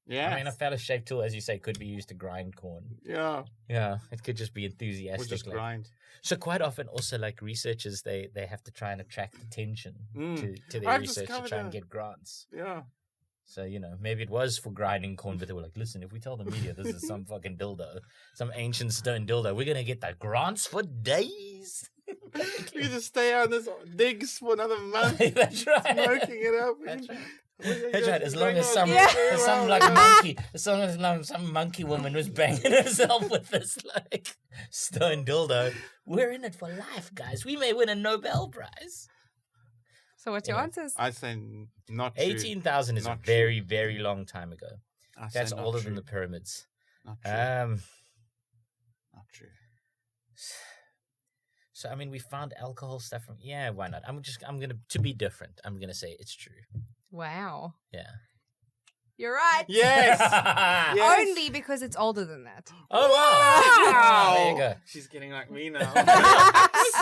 I Yeah. mean, a phallus-shaped tool, as you say, could be used to grind corn. Yeah. Yeah, it could just be Or enthusiastic. just like- grind. So quite often, also, like researchers, they have to try and attract attention to their I've research to discovered try and that. get grants. Yeah. So, maybe it was for grinding corn, but they were like, listen, if we tell the media this is some fucking dildo, some ancient stone dildo, we're going to get the grants for days. You just stay on this digs for another month. That's right. Smoking it up. That's right. That's right. As long Going as on some, very as some well, like yeah. monkey, as long as some monkey woman was banging herself with this like stone dildo, we're in it for life, guys. We may win a Nobel Prize. So what's your Yeah. answers? I say not true. 18,000 is a Not very, very long time ago. I say That's not older true. than the pyramids. Not true. Not true. So I mean, we found alcohol stuff from. Yeah, why not? To be different. I'm gonna say it's true. Wow. Yeah. You're right. Yes. Yes. Only because it's older than that. Oh wow! Wow. There you go. She's getting like me now.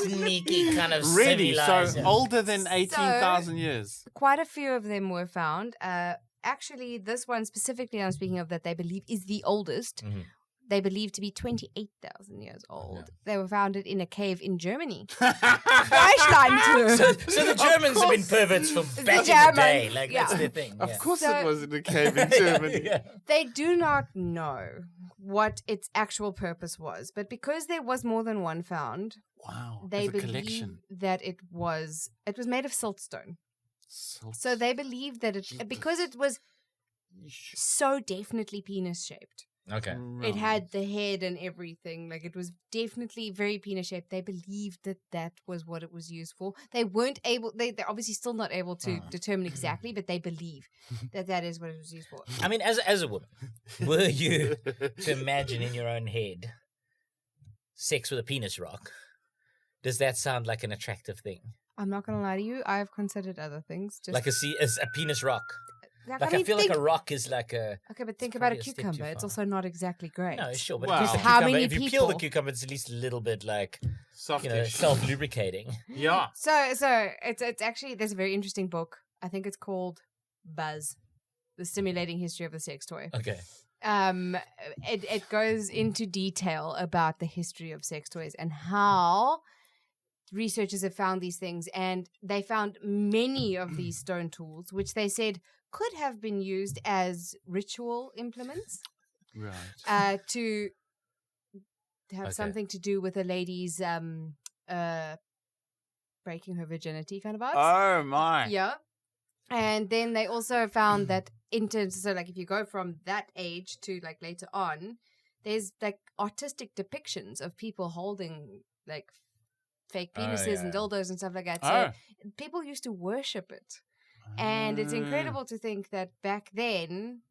Sneaky kind of Really? So civilized. older than 18,000 years? Quite a few of them were found. Actually, this one specifically I'm speaking of that they believe is the oldest. Mhm. They believe to be 28,000 years old. Yeah. They were found in a cave in Germany. So the Germans have been perverts for back in the Germans, day. Like yeah. that's their thing. Of yeah. course So- it was in a cave in Germany. Yeah. They do not know what its actual purpose was, but because there was more than one found, Wow. they It's a believe collection. that it was made of siltstone. So they believe that because it was so definitely penis shaped. Okay. It had the head and everything. Like, it was definitely very penis shaped. They believed that that was what it was used for. They weren't able, they're obviously still not able to determine exactly, but they believe that that is what it was used for. I mean, as a woman, were you to imagine in your own head sex with a penis rock? Does that sound like an attractive thing? I'm not going to lie to you. I've considered other things. Just Like a penis rock? Like, Like, I feel like a rock is like a... Okay, but think it's about a probably a step too cucumber. It's far. also not exactly great. No, sure, but Wow. at least the How cucumber, many if you peel the people- cucumber, it's at least a little bit like, Softish. self-lubricating. Yeah. So it's actually, there's a very interesting book. I think it's called Buzz, The Stimulating History of the Sex Toy. Okay. It goes into detail about the history of sex toys and how researchers have found these things, and they found many of these stone tools, which they said could have been used as ritual implements Right. to have something to do with a lady's breaking her virginity kind of vibes. Oh my. Yeah. And then they also found that in terms, so like if you go from that age to like later on, there's like artistic depictions of people holding like fake penises and dildos and stuff like that. So people used to worship it. And it's incredible to think that back then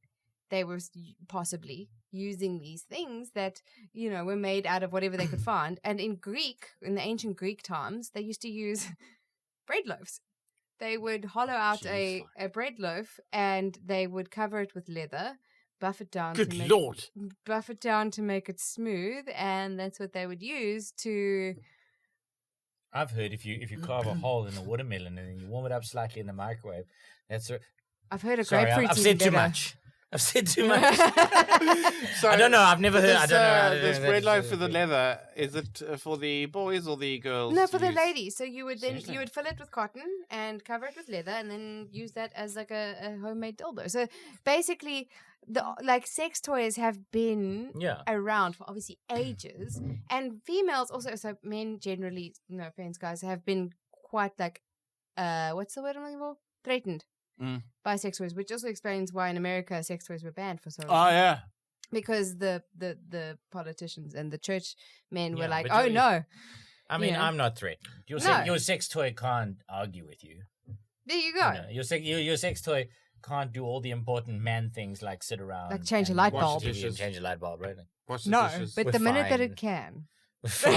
they were possibly using these things that, you know, were made out of whatever they could find. And in the ancient Greek times, they used to use bread loaves. They would hollow out a bread loaf and they would cover it with leather, buff it down to make it smooth, and that's what they would use to. I've heard if you carve a hole in a watermelon and then you warm it up slightly in the microwave, that's a. I've heard of Sorry, grapefruit. I've said too much. I've said too much. So I don't know. I've never heard. I don't know. This bread loaf for the leather, is it for the boys or the girls? No, for the ladies. So you would fill it with cotton and cover it with leather, and then use that as like a homemade dildo. So basically, sex toys have been around for obviously ages, and females also. So men generally, no offense, guys, have been quite like, what's the word I'm looking for? Threatened. By sex toys, which also explains why in America sex toys were banned for so long. Oh yeah, because the politicians and the church men were like, "Oh no." I mean, I'm not threatened. Your sex toy can't argue with you. There you go. You know, your sex toy can't do all the important man things like sit around, like change a light bulb, change a light bulb, right? But the minute that it can. So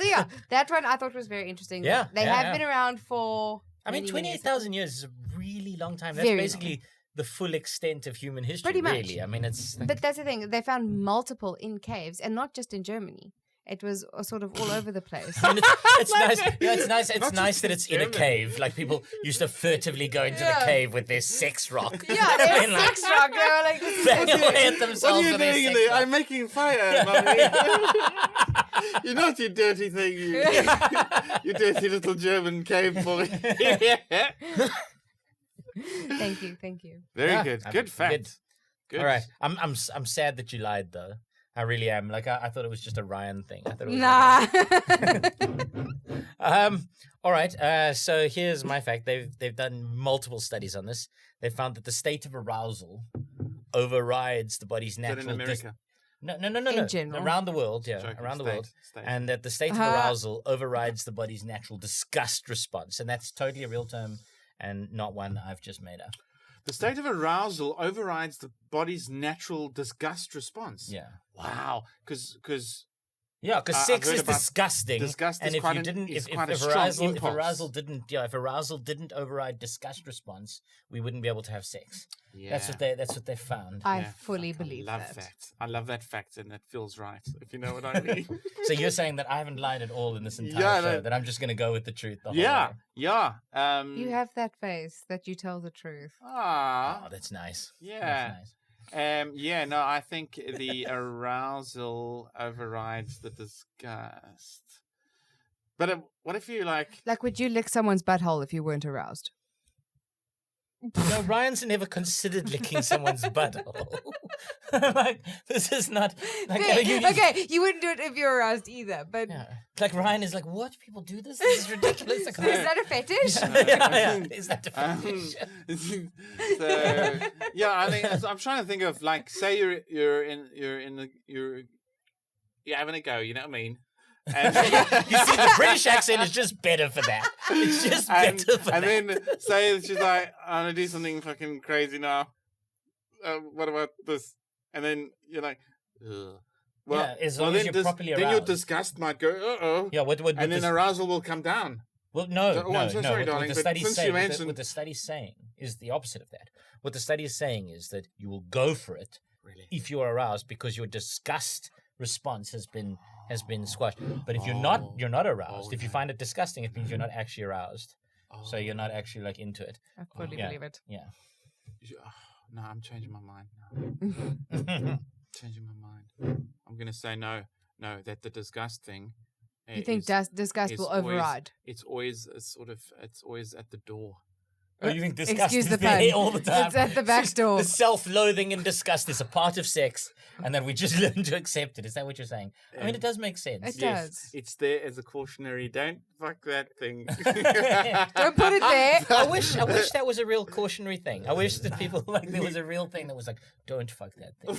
yeah, that one I thought was very interesting. Yeah, they have been around for. I mean, 28,000 years is a really long time. That's basically the full extent of human history. Pretty much. Really. I mean, it's. But that's the thing. They found multiple in caves, and not just in Germany. It was sort of all over the place. I mean, it's nice. Yeah, it's nice. It's nice that it's in a cave. Like people used to furtively go into the cave with their sex rock. Yeah, their sex rock. They were like, bang away at themselves. What are you doing in there? I'm making fire, Mummy. You're not, you dirty thing, you dirty little German cave boy. Thank you. Very good. Good fact. Good. All right. I'm sad that you lied though. I really am. Like I thought it was just a Ryan thing. I thought it was nah. All right. So here's my fact. They've done multiple studies on this. They found that the state of arousal overrides the body's natural. Is that in America? No. In general. Around the world, around the world. And that the state of arousal overrides the body's natural disgust response. And that's totally a real term and not one I've just made up. The state of arousal overrides the body's natural disgust response. Yeah. Wow. Because sex is disgusting. Disgust and is if quite you didn't, if arousal didn't override disgust response, we wouldn't be able to have sex. Yeah. That's what they found. I fully believe that. I love that fact, and it feels right. If you know what I mean. So you're saying that I haven't lied at all in this entire show? That I'm just going to go with the truth the whole way? Yeah. You have that face that you tell the truth. Oh, that's nice. Yeah. That's nice. No, I think the arousal overrides the disgust. But what if you like, would you lick someone's butthole if you weren't aroused? No, Ryan's never considered licking someone's butthole. Like, this is not... Like, okay, you wouldn't do it if you're aroused either, but... Yeah. Like, Ryan is like, what? People do this? This is ridiculous. Like, is that a fetish? Yeah. Is that a fetish? I think I'm trying to think of, like, say you're having a go, you know what I mean? And you see, the British accent is just better for that. It's just better for that. And then say she's like, I'm going to do something fucking crazy now. What about this? And then you're like, ugh. Well, as long as you're properly aroused. Then your disgust might go, uh-oh. Yeah, and then arousal will come down. Well, no. Sorry, darling, what the study's saying is the opposite of that. What the study is saying is that you will go for it if you're aroused because your disgust response has been squashed. But if you're not aroused. If you find it disgusting, it means you're not actually aroused. So you're not actually like into it. I fully believe it. Yeah. No, I'm changing my mind now. Changing my mind. I'm going to say no, that the disgust thing You think disgust will override? It's always at the door. Oh, you think disgust Excuse is the there pun. all the time? It's at the back door. The self-loathing and disgust is a part of sex, and that we just learn to accept it. Is that what you're saying? I mean, it does make sense. It does. It's there as a cautionary. Don't fuck that thing. Don't put it there. I wish that was a real cautionary thing. I wish that people there was a real thing that was like, don't fuck that thing.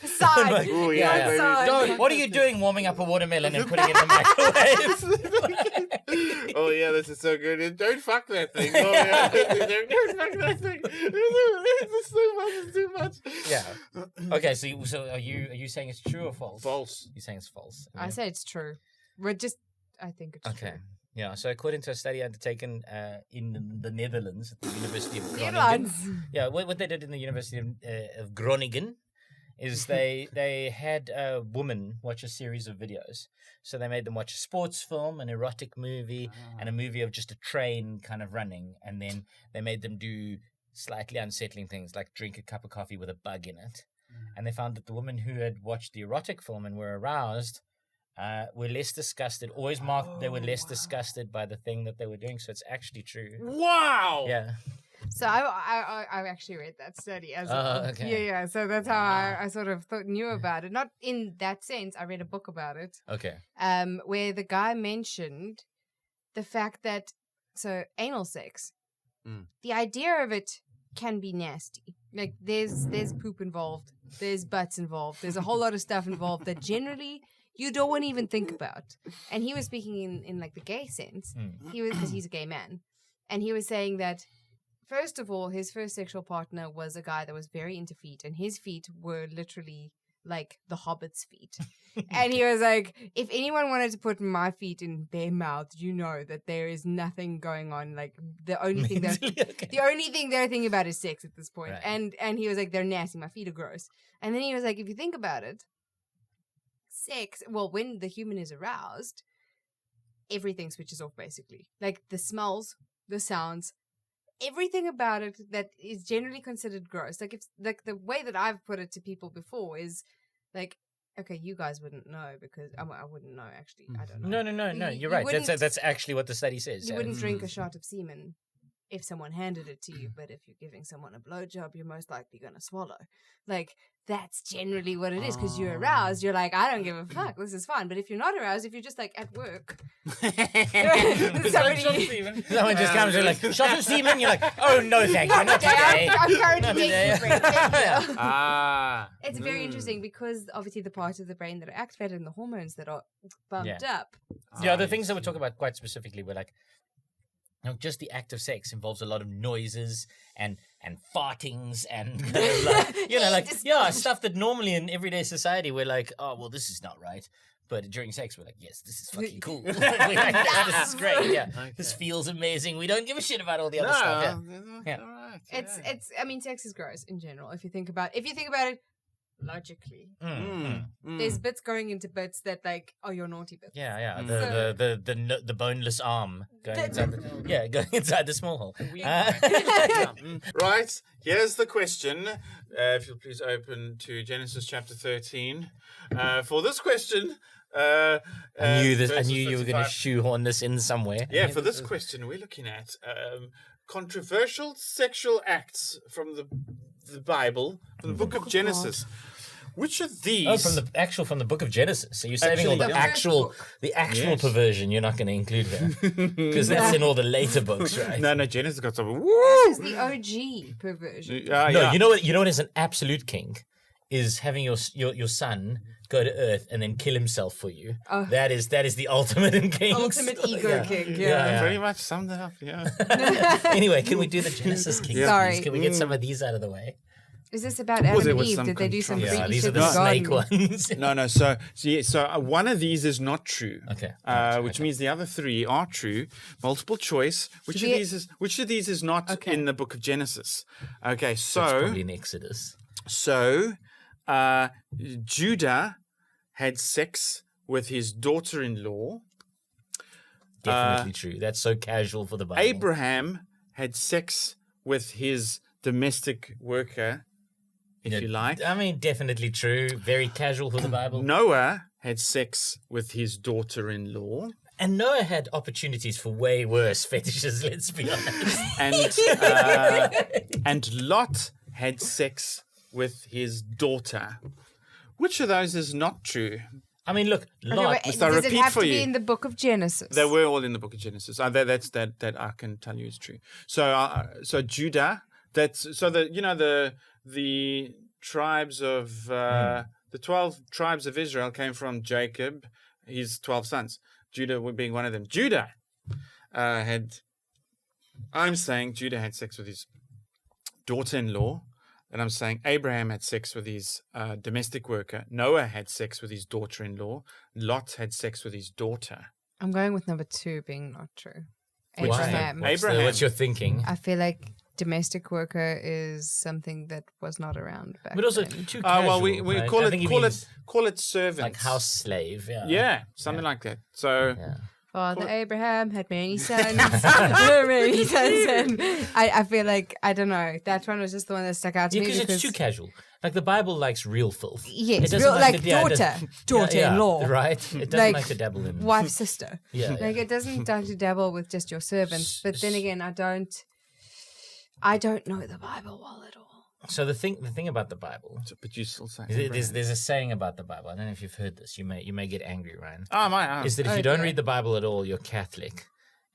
Side. Oh yeah, baby. Side. Don't. What are you doing warming up a watermelon and putting it in the microwave? Oh yeah, this is so good. Don't fuck that thing. Oh yeah, don't fuck that thing. It's too much. Yeah. Okay. So are you saying it's true or false? False. You're saying it's false. I say it's true. I think it's Okay. true. Yeah. So according to a study undertaken in the Netherlands at the University of Groningen. Netherlands. Yeah. What they did in the University of Groningen is they had a woman watch a series of videos. So they made them watch a sports film, an erotic movie, and a movie of just a train kind of running. And then they made them do slightly unsettling things like drink a cup of coffee with a bug in it. And they found that the women who had watched the erotic film and were aroused were less disgusted, always marked they were less disgusted by the thing that they were doing. So it's actually true. Wow. Yeah. So I actually read that study as well. Okay. Yeah. So that's how I sort of knew about it. Not in that sense. I read a book about it. Okay. Where the guy mentioned the fact that anal sex, the idea of it can be nasty. Like there's poop involved, there's butts involved, there's a whole lot of stuff involved that generally you don't want to even think about. And he was speaking in like the gay sense. Because he's a gay man, and he was saying that. First of all, his first sexual partner was a guy that was very into feet, and his feet were literally like the Hobbit's feet. And he was like, if anyone wanted to put my feet in their mouth, you know that there is nothing going on. Like the only thing they're thinking about is sex at this point. Right. And he was like, they're nasty. My feet are gross. And then he was like, if you think about it, sex, well, when the human is aroused, everything switches off basically. Like the smells, the sounds, everything about it that is generally considered gross. Like if like the way that I've put it to people before is like, okay, you guys wouldn't know because I wouldn't know actually. I don't know. No. You're right. That's actually what the study says. You wouldn't drink a shot of semen if someone handed it to you, but if you're giving someone a blowjob, you're most likely going to swallow. Like, that's generally what it is, because you're aroused. You're like, I don't give a fuck. This is fine. But if you're not aroused, if you're just like at work, someone just comes and like, shot of semen. You're like, oh no, thank you, not today. I'm currently taking a break. Thank you. Ah. It's very interesting because obviously the parts of the brain that are activated and the hormones that are bumped up. Yeah, the things that we're talking about quite specifically were like, just the act of sex involves a lot of noises and fartings and stuff that normally in everyday society we're like, oh well, this is not right. But during sex, we're like, yes, this is fucking cool. We like this is great. Yeah, this feels amazing. We don't give a shit about all the other stuff. Yeah. Right, It's. I mean, sex is gross in general. If you think about it logically, there's bits going into bits that like are your naughty bits. Yeah. The boneless arm going inside the small hole. Right. Here's the question. If you'll please open to Genesis chapter 13. For this question. I knew you were going to 55. shoehorn this in somewhere. Yeah, for this question, we're looking at controversial sexual acts from the Bible, from the book of Genesis. Which of these? Oh, from the book of Genesis. So you're saving all the actual perversion. You're not going to include here because that's in all the later books, right? No, Genesis got some. Woo! This is the OG perversion. You know what is an absolute kink is having your son go to Earth and then kill himself for you. Oh. That is the ultimate in kinks. Ultimate ego kink. Yeah. Pretty much summed it up. Yeah. Anyway, can we do the Genesis kinks? Yeah. Sorry. Can we get some of these out of the way? Is this about Adam and Eve? Did they do some freaky shit? These are the snake ones. No. So one of these is not true. Okay. Which means the other three are true. Multiple choice. Which of these is not in the book of Genesis? Okay. So it's probably in Exodus. So, Judah had sex with his daughter-in-law. Definitely true. That's so casual for the Bible. Abraham had sex with his domestic worker. If you like. I mean, definitely true. Very casual for the Bible. Noah had sex with his daughter-in-law. And Noah had opportunities for way worse fetishes, let's be honest. And Lot had sex with his daughter. Which of those is not true? I mean, look, Lot... Does I it repeat have for to you? be in the book of Genesis? They were all in the book of Genesis. That I can tell you is true. So Judah, the tribes of the 12 tribes of Israel came from Jacob, his 12 sons. Judah being one of them. Judah had sex with his daughter-in-law, and I'm saying Abraham had sex with his domestic worker. Noah had sex with his daughter-in-law. Lot had sex with his daughter. I'm going with number 2 being not true. Why? Abraham. What's your thinking? I feel like domestic worker is something that was not around back But also then. too casual. We right? call I think he means it servants. like house slave. Yeah. Yeah, something like that. So Yeah. Father Abraham had many sons. many sons. And I feel like, I don't know, that one was just the one that stuck out to me. Because it's too casual. Like the Bible likes real filth. Yes, It doesn't real, like to- yeah, it daughter, doesn't- daughter-in-law. Yeah, right? It doesn't Like, like to dabble in. Wife, sister. Yeah, Like it doesn't like to dabble with just your servants. But then again, I don't know the Bible well at all. So the thing about the Bible, but you still say there's a saying about the Bible. I don't know if you've heard this. You may get angry, Ryan. Oh my! Is that if you don't read the Bible at all, you're Catholic,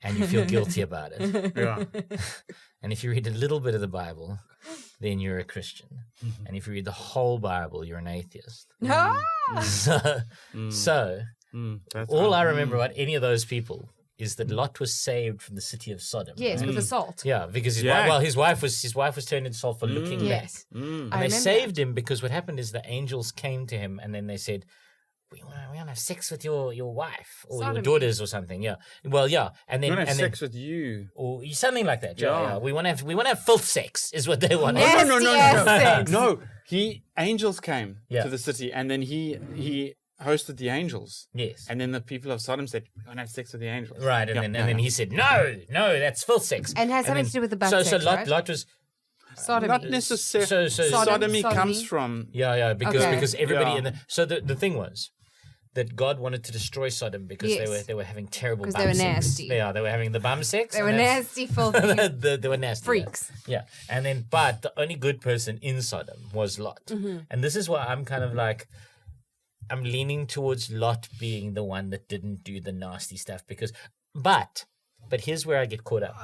and you feel guilty about it. Yeah. And if you read a little bit of the Bible, then you're a Christian. And if you read the whole Bible, you're an atheist. Ah! So That's all I remember about any of those people is that Lot was saved from the city of Sodom. Yes, with assault. Yeah, because his wife was turned into salt for looking back. Yes. And I they remember saved him because what happened is the angels came to him and then they said, we want to have sex with your wife or your Sodomy. daughters or something. Yeah. Well, yeah. And then You want to have and then, sex with you. or something like that. Yeah. Yeah. Yeah. We want to have filth sex is what they want. Nasty ass sex. No, angels came Yeah. to the city, and then he hosted the angels. Yes. And then the people of Sodom said, "We want to have sex with the angels." Right. And Yeah, then he said, no, that's filth sex. And has something to do with the butt so sex, Lot, right? Lot was Sodomy. Not necessarily. So Sodomy Sodomy. comes from. Yeah, because Okay. because everybody Yeah. in the thing was that God wanted to destroy Sodom because Yes. they were having terrible bum Because they were sex. nasty. They were having the bum sex. They and were that's- nasty, filthy they were nasty. freaks. Yeah. And then but the only good person in Sodom was Lot. Mm-hmm. And this is why I'm kind of like I'm leaning towards Lot being the one that didn't do the nasty stuff but here's where I get caught up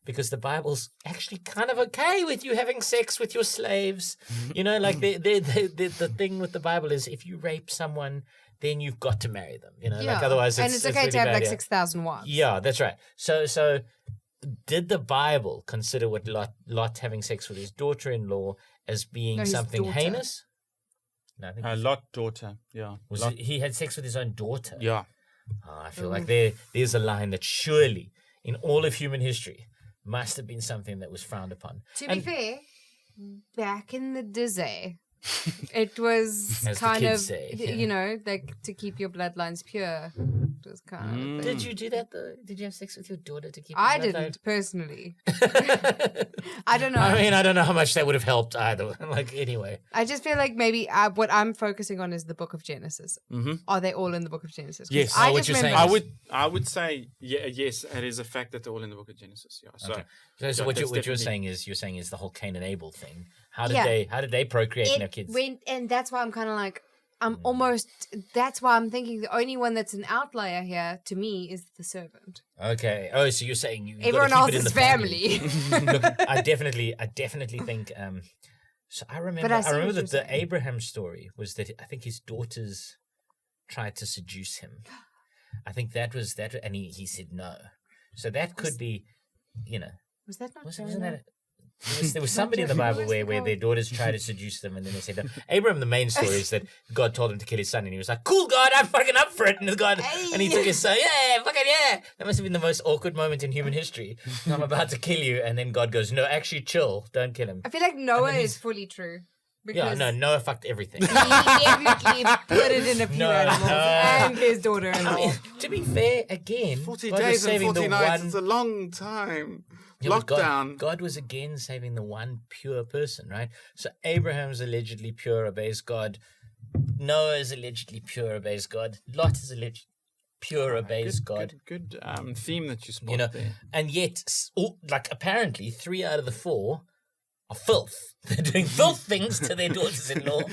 because the Bible's actually kind of okay with you having sex with your slaves. You know, like the thing with the Bible is if you rape someone, then you've got to marry them. You know, like otherwise and it's okay really to have bad, like yeah. 6,000 wives. Yeah, that's right. So did the Bible consider what Lot having sex with his daughter-in-law as being No, his something daughter. heinous? No, I think Lot daughter. Yeah. he had sex with his own daughter. Yeah. Oh, I feel like there's a line that surely in all of human history must have been something that was frowned upon. To be fair, back in the day, it was As the kind kids of, say, yeah. you know, like to keep your bloodlines pure. It was kind of a thing. Did you do that though? Did you have sex with your daughter to keep? I your bloodline? didn't personally. I don't know. I mean, I don't know how much that would have helped either. Like, anyway. I just feel like maybe what I'm focusing on is the Book of Genesis. Mm-hmm. Are they all in the Book of Genesis? 'Cause Yes. I Oh, what just you're remember. saying I would say yes. It is a fact that they're all in the book of Genesis. Yeah. So Okay. So yeah, what that's you're definitely- saying is the whole Cain and Abel thing. How did Yeah. they procreate in their it kids? went, and that's why I'm kind of like, that's why I'm thinking the only one that's an outlier here to me is the servant. Okay. Oh, so you're saying you Everyone else is family. Look, I definitely think. So I remember But I see what that you're the saying. Abraham story was that I think his daughters tried to seduce him. I think that was that, and he said no. So that could be, you know, Was that not wasn't Jonah? that? There was somebody in the Bible where their daughters tried to seduce them, and then they said no. Abraham. The main story is that God told him to kill his son, and he was like, "Cool, God, I'm fucking up for it." And God, and he took his son. Yeah, fucking yeah. That must have been the most awkward moment in human history. I'm about to kill you, and then God goes, "No, actually, chill. Don't kill him." I feel like Noah then is fully true. Yeah, Because no, Noah fucked everything. he definitely put it in a few No, animals no. and his daughter-in-law. I mean, to be fair, again, 40 God was days and saving 40 the nights. one. It's a long time. Yeah, but Lockdown. God was again saving the one pure person, right? So Abraham's allegedly pure, obeys God. Noah is allegedly pure, obeys God. Lot is alleged pure, obeys God. Good theme that you spot You know, there. and yet, apparently, 3 out of the 4 are filth. They're doing filth things to their daughters-in-law.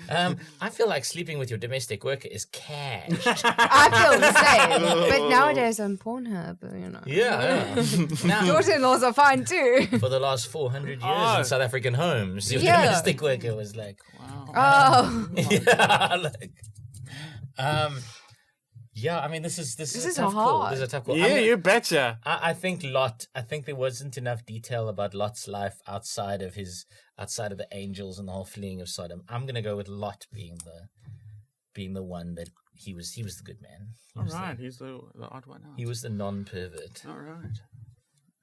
I feel like sleeping with your domestic worker is cash. I feel the same. But nowadays on Pornhub, you know. Yeah. Now, Daughter-in-laws are fine too. for the last 400 years in South African homes, your Yeah. domestic worker was like, Wow. Oh. yeah, yeah. I mean, this is a tough call. hard. This is a tough call. Yeah, you betcha. I think there wasn't enough detail about Lot's life outside of the angels and the whole fleeing of Sodom. I'm gonna go with Lot being the one that he was the good man. He's the odd one out. He was the non-pervert. All right.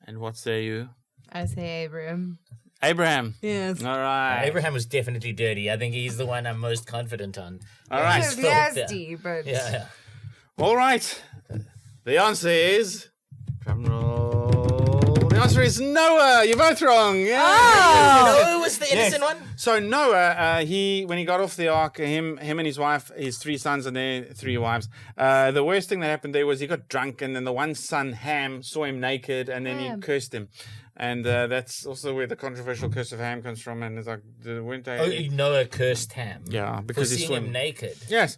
And what say you? I say Abraham. Abraham. Yes. All right. Abraham was definitely dirty. I think he's the one I'm most confident on. All right. It's nasty, but Yeah. All right. The answer is... Drum roll. The answer is Noah. You're both wrong. Yeah. Noah was the innocent one? So Noah, when he got off the ark, him and his wife, his 3 sons and their 3 wives, the worst thing that happened there was he got drunk, and then the one son, Ham, saw him naked, and then he cursed him. And that's also where the controversial curse of Ham comes from. And it's like, Noah cursed Ham. Yeah, because for he seeing saw him naked. Yes.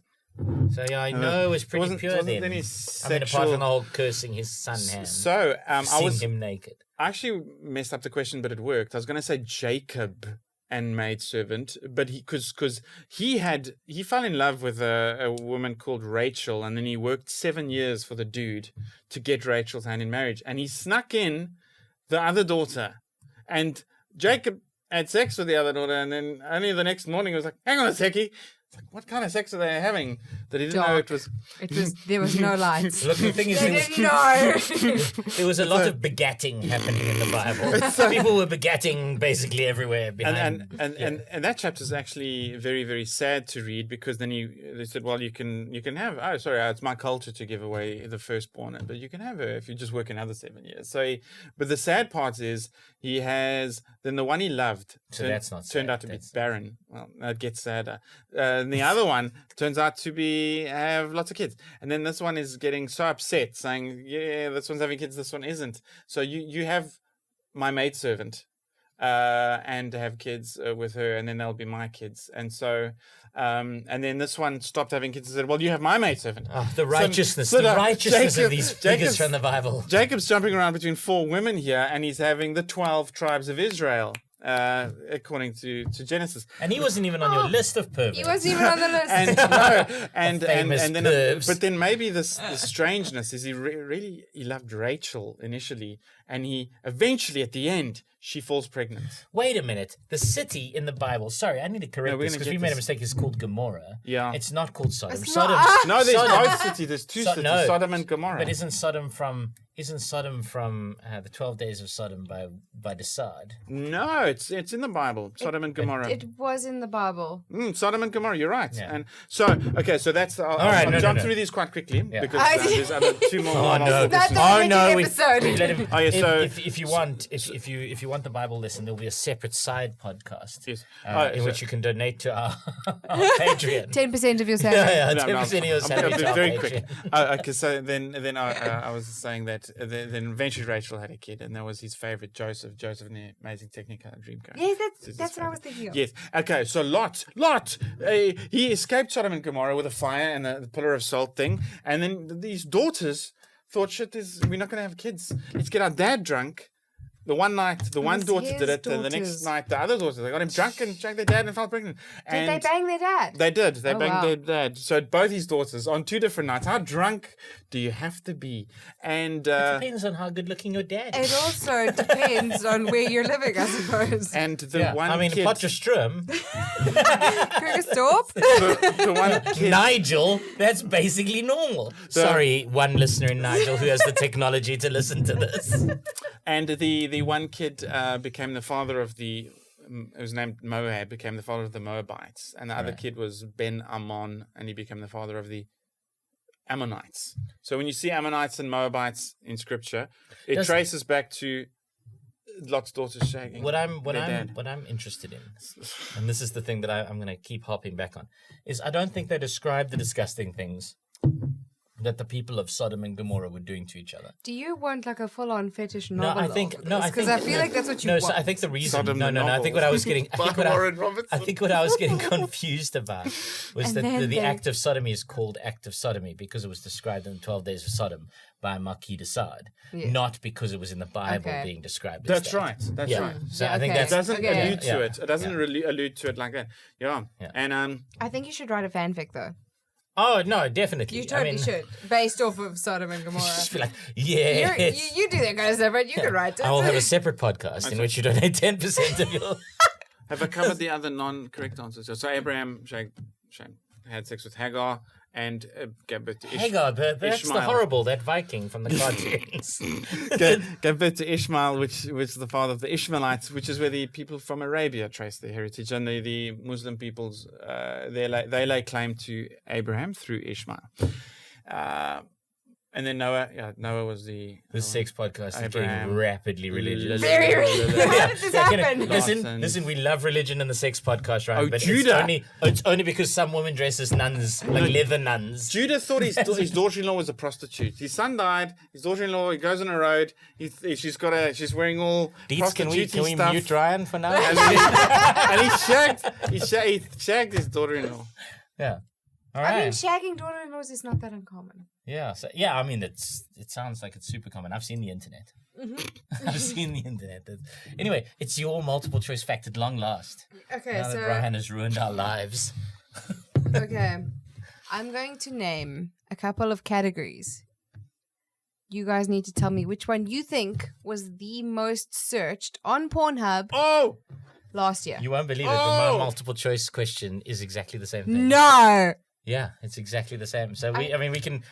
So yeah, I know it was pretty pure wasn't then. any I mean, sexual... apart from the whole cursing his son Ham. So, seeing him naked. I actually messed up the question, but it worked. I was going to say Jacob and maidservant, but because he fell in love with a woman called Rachel, and then he worked 7 years for the dude to get Rachel's hand in marriage, and he snuck in the other daughter, and Jacob had sex with the other daughter, and then only the next morning he was like, hang on a seckie. Like, what kind of sex are they having that he didn't know it was? There was no lights. Look, the thing is, They didn't know. there was a lot of begatting happening in the Bible. People were begatting basically everywhere behind. And that chapter is actually very, very sad to read, because then they said, well, you can have, it's my culture to give away the firstborn, but you can have her if you just work another 7 years. So, but the sad part is then the one he loved turned out to be barren. Well, that gets sadder. And the other one turns out to have lots of kids. And then this one is getting so upset, saying, yeah, this one's having kids, this one isn't. So you have my maidservant and have kids with her, and then they'll be my kids. And so, and then this one stopped having kids and said, well, you have my maidservant. Oh, the righteousness of these figures from the Bible. Jacob's jumping around between 4 women here, and he's having the 12 tribes of Israel. According to Genesis, and he wasn't even on your list of perverts. He wasn't even on the list. and then, but then maybe the strangeness is he loved Rachel initially, and he eventually at the end she falls pregnant. Wait a minute, the city in the Bible. Sorry, I need to correct this because we made a mistake. It's called Gomorrah. Yeah, it's not called Sodom. It's Sodom. not. No, there's both cities. There's 2 cities, Sodom and Gomorrah. But isn't Sodom from the 12 days of Sodom by Desad? No, it's in the Bible. Sodom and Gomorrah. It was in the Bible. Sodom and Gomorrah. You're right. Yeah. And so that's. I'll jump through these quite quickly because there's other 2 more. Oh no! That's the episode. If you want the Bible lesson, there'll be a separate side podcast in which you can donate to our Patreon. 10% of your salary. 10% of your salary. I'll be very quick. Okay, so then I was saying that then eventually Rachel had a kid, and that was his favorite, Joseph in the Amazing Technicolor Dreamcoat. Yes, that's what I was thinking of. Yes. Okay, so Lot, he escaped Sodom and Gomorrah with a fire and the pillar of salt thing, and then these daughters thought, we're not going to have kids. Let's get our dad drunk. The one night, the one daughter did it, and the next night, the other daughter, they got him drunk and drank their dad and fell pregnant. Did they bang their dad? They did. They banged their dad. So both his daughters on 2 different nights. How drunk do you have to be? And it depends on how good looking your dad is. It also depends on where you're living, I suppose. And one kid... Potchefstroom. Krugersdorp? the one kid... Nigel, that's basically normal. Sorry, one listener in Nigel who has the technology to listen to this. And the one kid became the father of it was named Moab, became the father of the Moabites. And the other kid was Ben Ammon, and he became the father of the Ammonites. So when you see Ammonites and Moabites in Scripture, it traces back to Lot's daughters shagging. What I'm dad. interested in, and this is the thing that I'm going to keep hopping back on, is I don't think they describe the disgusting things that the people of Sodom and Gomorrah were doing to each other. Do you want like a full-on fetish No, novel? I think because I feel like that's what you no, want. So I think the reason. Sodom No, the no, no. I think what I was getting. novel by Warren Robertson. I think what I was getting confused about was And that then the they- act of sodomy is called act of sodomy because it was described in the 12 Days of Sodom by Marquis de Sade, Yes. not because it was in the Bible Okay. being described. That's as that. right. That's Yeah. right. So Yeah, I think okay. It that's doesn't Okay. allude to Yeah. it. It doesn't Yeah. really allude to it like that. Yeah. Yeah. And I think you should write a fanfic though. Oh no, definitely. You totally should, based off of Sodom and Gomorrah. Just be like, You yes. you do that kind of stuff, but you can write it. I will have a separate podcast in which you donate 10% of your. have I covered the other non-correct answers? So Abraham had sex with Hagar and gave birth to Hagar, that's the Ishmael. horrible, that Viking from the cartoons. gave birth to Ishmael, which was the father of the Ishmaelites, which is where the people from Arabia trace their heritage, and the Muslim peoples they lay claim to Abraham through Ishmael. And then Noah was the Sex podcast is Abraham. getting rapidly religious. Very religious. How did this happen? Listen, we love religion in the sex podcast, right? Oh, but Judah. it's only because some women dress as nuns, like leather nuns. Judah thought his daughter-in-law was a prostitute. His son died. His daughter-in-law, he goes on a road. She's wearing all Deets, can we stuff. mute Ryan for now? And he shagged his daughter-in-law. Yeah. All I mean, right. shagging daughter-in-laws is not that uncommon. Yeah. So, I mean, it sounds like it's super common. I've seen the internet. I've seen the internet. Anyway, it's your multiple choice fact at long last. Okay, Now that Ryan has ruined our lives. okay, I'm going to name a couple of categories. You guys need to tell me which one you think was the most searched on Pornhub last year. You won't believe it, but my multiple choice question is exactly the same thing. No, Yeah, it's exactly the same. So let's we just can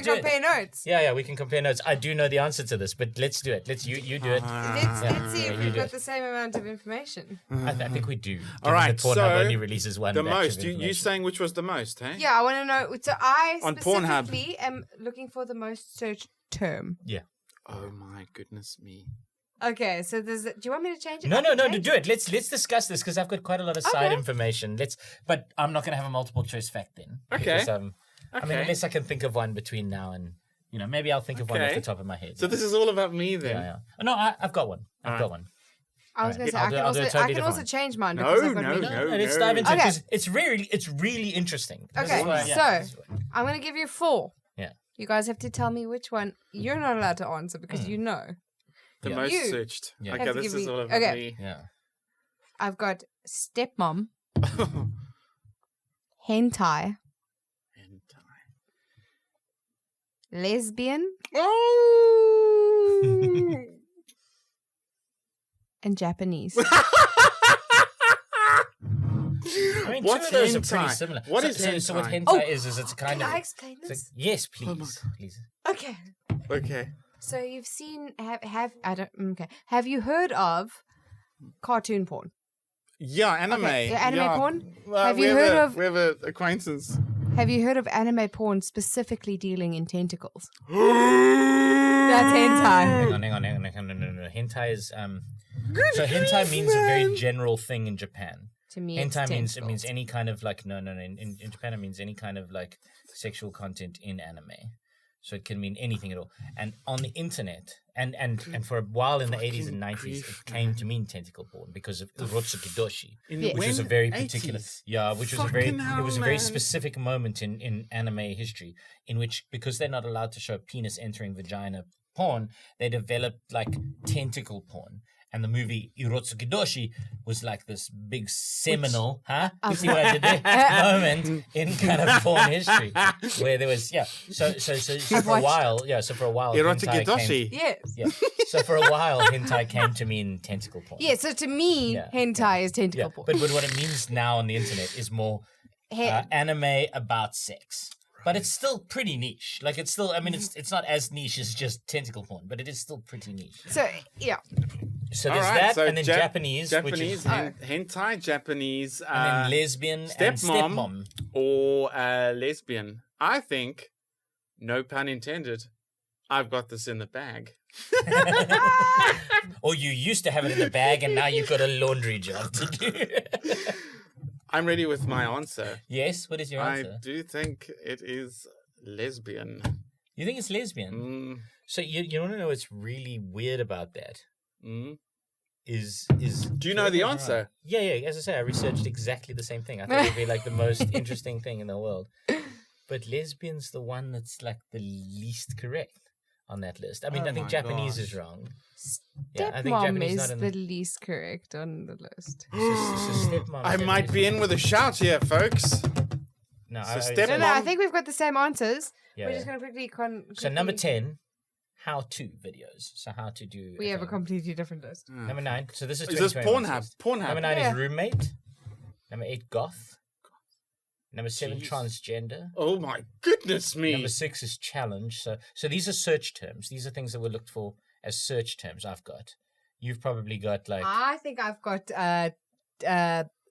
do compare it. notes. Yeah, we can compare notes. I do know the answer to this, but let's do it. You do it. Let's see if you we've do got it. the same amount of information. I think we do. All right, given that Pornhub so only releases one The batch most. of You information. saying which was the most, hey? Yeah, I want to know. So I On Pornhub. specifically am looking for the most searched term. Yeah. Oh my goodness me. Okay, so do you want me to change it? No, I can change do it. Let's discuss this because I've got quite a lot of side Okay. information. But I'm not going to have a multiple choice fact then. Okay. Because, I mean, unless I can think of one between now and maybe I'll think of one off Okay. the top of my head. So this is all about me then. Yeah. No, I've got one. I've got one. I was going to say, I'll do- I'll do a I totally can also different change mine. No, because I've got no, many. no. Let's dive into it Okay. because it's really interesting. This Okay, is why- so I'm going to give you 4. Yeah. You guys have to tell me which one you're not allowed to answer because you know. The Yeah. most You searched. Yeah. Okay, have to this give is me- all about okay. me. Yeah. I've got stepmom, hentai, lesbian, Oh! and Japanese. I mean, What's two of those are pretty hentai? similar. What so, is so what hentai? hentai is it's a kind Can of... I explain it's this? yes, Oh please. Please. Okay. Okay. So you've seen have you heard of cartoon porn? Yeah, anime. Okay, yeah, anime porn? Well, Have we you heard of- We have an acquaintance. Have you heard of anime porn specifically dealing in tentacles? That's hentai. Hang on. No. Hentai is... So hentai means a very general thing in Japan. To me, it's Hentai means tentacles. any kind of like in Japan it means any kind of like sexual content in anime. So it can mean anything at all. And on the internet and for a while in the 80s and 90s grief, it came to mean tentacle porn because of urotsukidoshi, Yeah. which was a very particular 80s? which was a very Fucking hell, it was a very man. specific moment in anime history in which because they're not allowed to show penis entering vagina porn, they developed like tentacle porn. And the movie Urotsukidoshi was like this big seminal, You see what I did there? Moment in kind of porn history where there was, So for a while, hentai Erotikidoshi. Yes. came, so for a while, hentai came to mean tentacle porn. Yeah, so to me, hentai is tentacle porn. But what it means now on the internet is more anime about sex. But it's still pretty niche. Like it's still, I mean, it's not as niche as just tentacle porn, but it is still pretty niche. So, yeah. So All there's right, that, so and then Japanese, which is, hentai, Japanese, and then lesbian and stepmom. or lesbian. I think, no pun intended, I've got this in the bag. Or you used to have it in the bag and now you've got a laundry job to do. I'm ready with my answer. Yes, what is your answer? I do think it is lesbian. You think it's lesbian? So you want to know what's really weird about that? Is Do you know the answer? Yeah. As I say, I researched exactly the same thing. I thought it would be like the most interesting thing in the world. But lesbian's the one that's like the least correct on that list. I mean, I think Japanese is wrong. I think Stepmom Japanese is not in the least correct on the list. Stepmom I is might be in with a shout here, folks. No, So No, I think we've got the same answers. Yeah. We're just going to quickly... So number 10, how-to videos. So how to do... We have a completely different list. Number 9, so this is this 2021 Pornhub? list. Pornhub. Number 9 Yeah. is roommate. Number 8, goth. Number 7, Jeez. transgender. Oh my goodness me. Number 6 is challenge. So these are search terms. These are things that were looked for as search terms I've got. You've probably got like... I think I've got...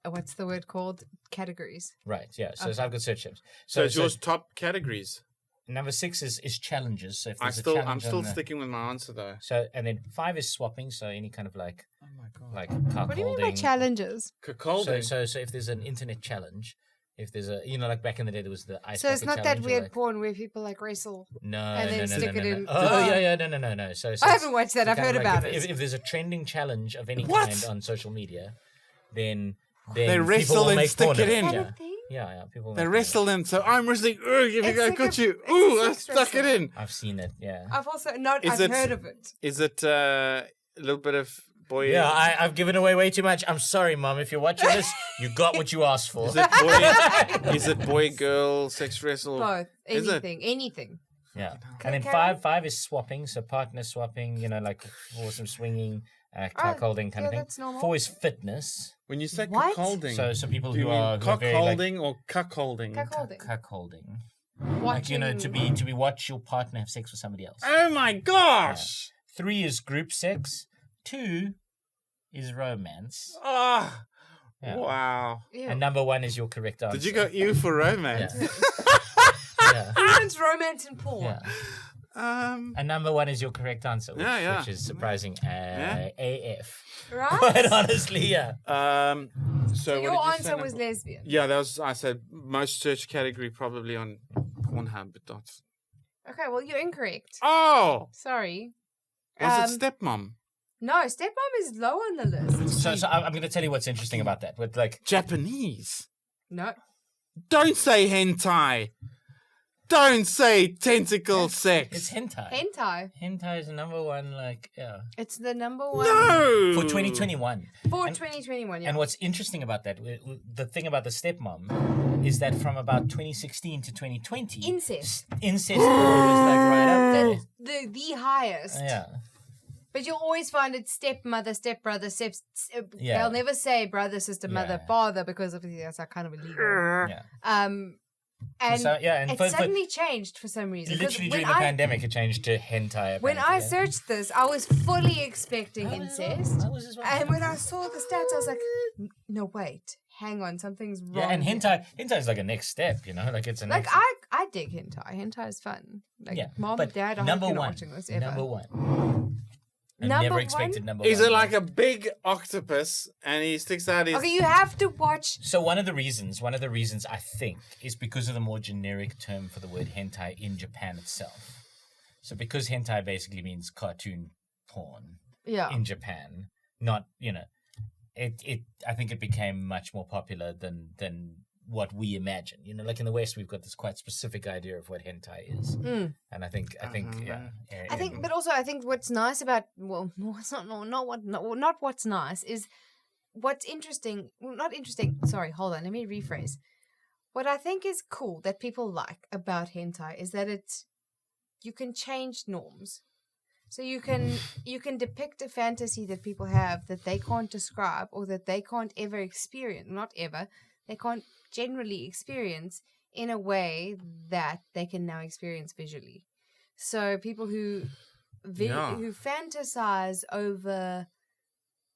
what's the word called? Categories. Right, yeah. So, Okay. so I've got search terms. So it's yours top categories. Number 6 is challenges. So if I'm there's a challenge still on the- sticking with my answer though. So and then 5 is swapping. So any kind of like Oh my god. like cuckolding. What do you mean by challenges? Cuckolding. So if there's an internet challenge, if there's a like back in the day there was the ice. So it's bucket not that challenge or weird like, porn where people like wrestle. No, and then no, stick no, it no, in- no. Oh yeah, no. So I haven't watched that. it's I've kind heard of like about if, it. If there's a trending challenge of any What? kind on social media, then They people wrestle will and make stick porn it of in. Is that Yeah. a thing? Yeah, people. They make porn of it. wrestle in, so I'm wrestling. If It's I like got a- you. it's Ooh, a I sex stuck it wrestle. in. I've seen it. Yeah. I've also not. Is I've it- heard of it. Is it a little bit of boy? Yeah, I've given away way too much. I'm sorry, Mom. If you're watching this, you got what you asked for. Is it boy? Is it boy girl sex wrestle? Both. Is it? Anything. Yeah. And then Carry on. five is swapping, so partner swapping, like for some swinging, Oh, cuckolding kind yeah, of thing. that's normal. 4 is fitness. When you say What? cuckolding, So people do you who mean are very like cockholding or cuckolding? Cuckolding. cuckolding. Watching. Like, to be watch your partner have sex with somebody else. Oh my gosh! 3 is group sex. 2 is romance. Ah, Yeah. wow! Yeah. And number 1 is your correct answer. Did you go you for romance? Yeah. Romance, romance, and porn. Yeah. Um, And number 1 is your correct answer, Yeah. which is surprising AF. Right? Quite honestly, yeah. so So what your did you answer say was number- lesbian. Yeah, that was. I said most search category probably on Pornhub, but not. Okay, well you're incorrect. Oh, Sorry. was it stepmom? No, stepmom is low on the list. So I'm going to tell you what's interesting about that. With like, Japanese? No. Don't say hentai. Don't say tentacle sex. it's hentai. Hentai. Hentai is the number 1, like, yeah. It's the number one No. For 2021. for And- 2021. Yeah. And what's interesting about that, the thing about the stepmom, is that from about 2016 to 2020, Incest. incest porn was like right up there. The highest. Yeah. But you'll always find it stepmother, stepbrother, Yeah. They'll never say brother, sister, mother, Yeah. father because obviously that's kind of illegal. Yeah. And So, yeah, and it for suddenly changed for some reason. 'Cause literally during the pandemic, it changed to hentai. when I apparently, yeah. searched this, I was fully expecting I was incest. I was as well. And when I saw the stats, I was like, no, wait, hang on, something's wrong. Yeah, and here." hentai is like a next step, like it's a Like, next I dig hentai. Hentai is fun. Like, yeah. mom but and dad, I number hope you're not one, watching this ever. number 1. I Number never one? expected number Is 1. it like a big octopus and he sticks out his? Okay, you have to watch. So one of the reasons I think is because of the more generic term for the word hentai in Japan itself. So because hentai basically means cartoon porn Yeah. in Japan, not it I think it became much more popular than what we imagine. Like in the West, we've got this quite specific idea of what hentai is, and I think yeah. I think, but also I think what's nice about it's not what's nice is what's interesting. Well, not interesting. Sorry, hold on. Let me rephrase. What I think is cool that people like about hentai is that you can change norms. So you can depict a fantasy that people have that they can't describe or that they can't ever experience. Not ever. They can't generally experience in a way that they can now experience visually. So people who fantasize over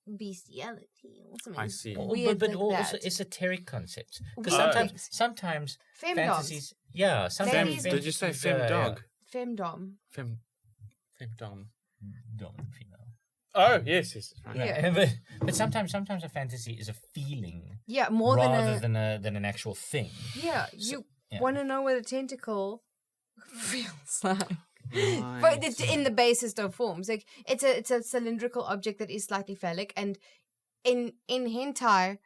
bestiality or something. I see. Weird but like also that. esoteric concepts. Because Weird sometimes Femdoms. fantasies. Yeah, sometimes. Ladies- Did you say fantasies, fem dog? Femdom. Fem. say dom? Dominant female. Oh, yes. Right. Yeah. But sometimes a fantasy is a feeling Yeah, more rather than than an actual thing. Yeah, you yeah. want to know what a tentacle feels like. Right. But it's in the basest of forms. Like it's a cylindrical object that is slightly phallic, and in hentai,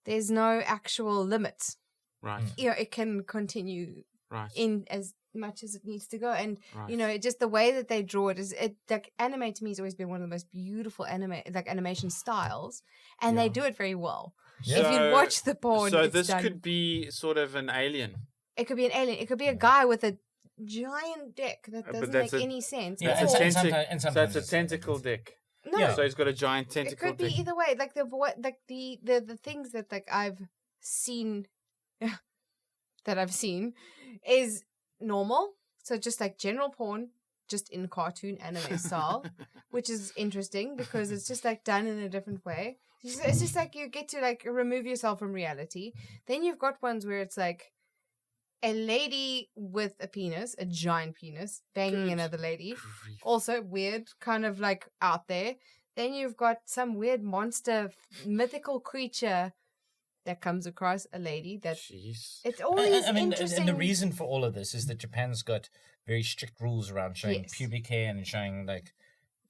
there's no actual limits. Right. You know, it can continue Right. in as much as it needs to go, and Right. you know, just the way that they draw it is it like anime to me has always been one of the most beautiful animation styles, and they do it very well. Yeah. If you watch the porn, So it's this done. could be sort of an alien. It could be an alien. It could be a guy with a giant dick that But doesn't that's make a- any sense. Yeah, That's Or- a and tentacle. and So sometimes it's a tentacle dick. no, Yeah. So he's got a giant it tentacle could be dick. either way. Like the things that like I've seen that I've seen is normal. So just like general porn, just in cartoon anime style, which is interesting because it's just like done in a different way. It's just like you get to like remove yourself from reality. Then you've got ones where it's like a lady with a penis, a giant penis, banging Good another lady. grief. Also weird, kind of like out there. Then you've got some weird monster, mythical creature that comes across a lady. That Jeez. it's always I mean, interesting. and the reason for all of this is that Japan's got very strict rules around showing Yes. pubic hair and showing like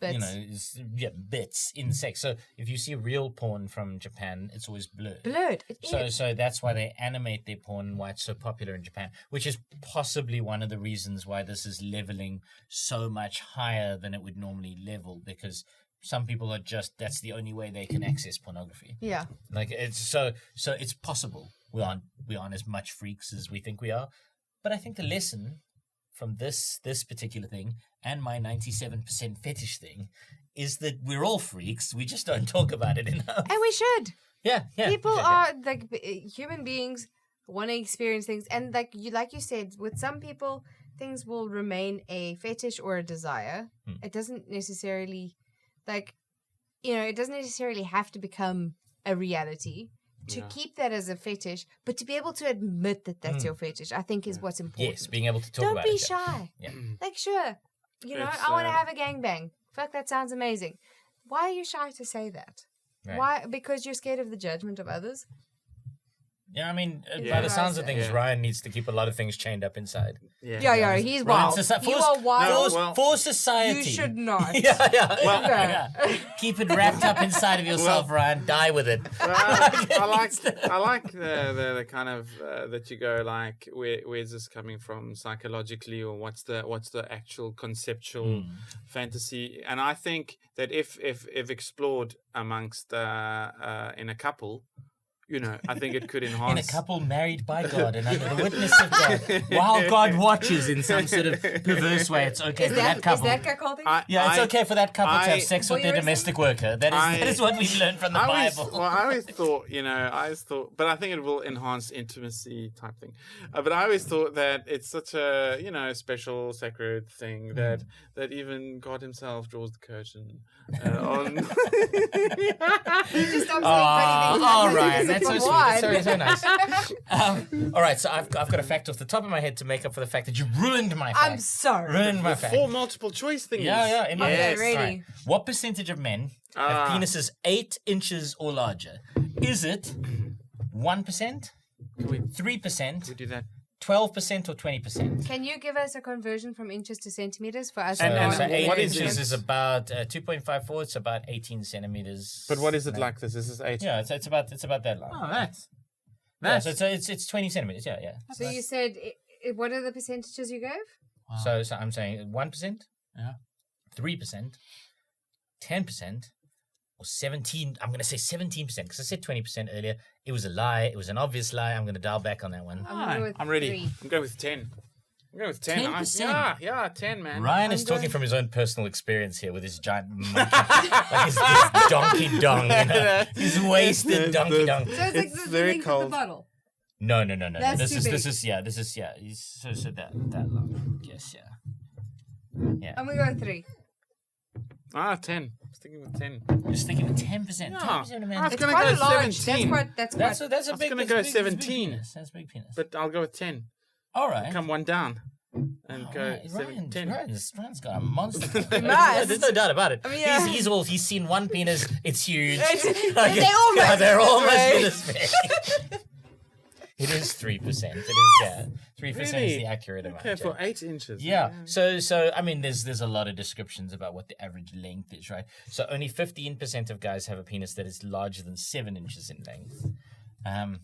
Bits. you know bits in sex. So if you see real porn from Japan, it's always blurred. blurred. It is. So that's why they animate their porn and why it's so popular in Japan, which is possibly one of the reasons why this is leveling so much higher than it would normally level, because some people are just, that's the only way they can access pornography. Yeah. Like it's so it's possible. We aren't as much freaks as we think we are. But I think the lesson from this particular thing and my 97% fetish thing is that we're all freaks. We just don't talk about it enough. And we should. Yeah. People yeah. are like human beings want to experience things, and like you said, with some people, things will remain a fetish or a desire. It doesn't necessarily, it doesn't necessarily have to become a reality. To keep that as a fetish, but to be able to admit that that's your fetish, I think is what's important. Yes, being able to talk Don't about be it. yeah. shy. Yeah. Like, sure, It's, I want to have a gangbang. Fuck, that sounds amazing. Why are you shy to say that? Right. Why? Because you're scared of the judgment of others? Yeah, I mean, Yeah. by the sounds of things, Yeah. Ryan needs to keep a lot of things chained up inside. Yeah, he's Right, wild. so You are wild. well, for society. You should not. yeah. Well- Keep it wrapped up inside of yourself, Ryan. Die with it. I like the kind of that you go like, where's this coming from psychologically, or what's the actual conceptual fantasy? And I think that if explored amongst in a couple, I think it could enhance. In a couple married by God and under the witness of God, while God watches in some sort of perverse way, it's okay for that couple. Is that cuckolding? It's okay for that couple to have sex with their Voyeurism? domestic worker. That is what we've learned from the Bible. I always thought, but I think it will enhance intimacy type thing. But I always thought that it's such a, special, sacred thing that even God himself draws the curtain on. Just stop saying funny things. All right, that's so Come sweet. on. That's so nice. All right, so I've got a fact off the top of my head to make up for the fact that you ruined my fact. I'm sorry. Ruined my fact. 4 multiple choice things. Yeah, in my Okay, head. ready. All right. What percentage of men have penises 8 inches or larger? Is it 1%, We 3%, do that. 12%, or 20%? Can you give us a conversion from inches to centimeters for us? And- to know and So 8 what inches is it? is about 2.54. It's about 18 centimeters. But what is it like? This is 8. Yeah, it's about that long. Oh, that's. Yeah, so it's 20 centimeters. Yeah. So you said, what are the percentages you gave? So I'm saying 1%, Yeah. 3%, 10%, or 17. I'm going to say 17% because I said 20% earlier. It was a lie. It was an obvious lie. I'm going to dial back on that one. I'm gonna go with I'm ready. 3. I'm going with 10. I'm going with 10. 10%? Yeah, 10, man. Ryan is I'm talking going- from his own personal experience here with his giant monkey, like his donkey dong, his wasted donkey dong. So it's like It's the very length cold. of the bottle. No. That's This too is big. this is He's so that long. Yes, yeah. I'm gonna go with 3. 10. Sticking with 10. You're sticking with 10%. Yeah. 10% of men. I was It's gonna quite go large. 17. That's That's a I was big. gonna that's go big- that's big 17. penis. That's big penis. But I'll go with 10. All right. Come one down. and go 10. Ryan's got a monster. must. There's no doubt about it. I mean, yeah. He's seen one penis. It's huge. They're almost this big. It is 3%. It is 3% is the accurate amount. Okay, for 8 inches. Yeah. So I mean, there's a lot of descriptions about what the average length is, right? So only 15% of guys have a penis that is larger than 7 inches in length, and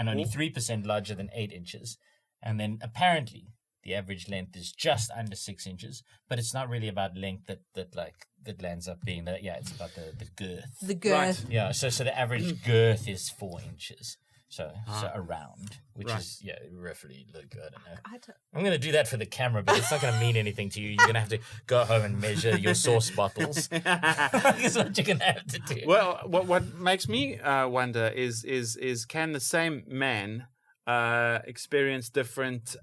only 3% larger than 8 inches. And then apparently the average length is just under 6 inches, but it's not really about length that lands up being that. Yeah, it's about the girth. The girth. Right. Yeah. So the average girth is 4 inches. So around, which is roughly, look, I don't know. I'm going to do that for the camera, but it's not going to mean anything to you. You're going to have to go home and measure your sauce bottles. That's what you're going to have to do. Well, what makes me wonder is can the same man experience different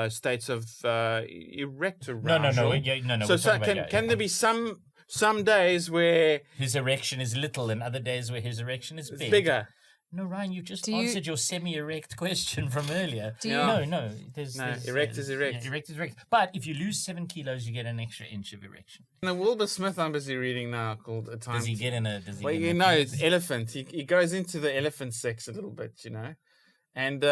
states of erect arousal? No. So can there be some days where his erection is little and other days where his erection is big? Bigger? No, Ryan, you just answered your semi-erect question from earlier. No. There's erect is erect. Yeah, erect is erect. But if you lose 7 kilos, you get an extra inch of erection. The Wilbur Smith I'm busy reading now called A Time. Does he get in a? Well, it's elephant. He goes into the elephant sex a little bit, and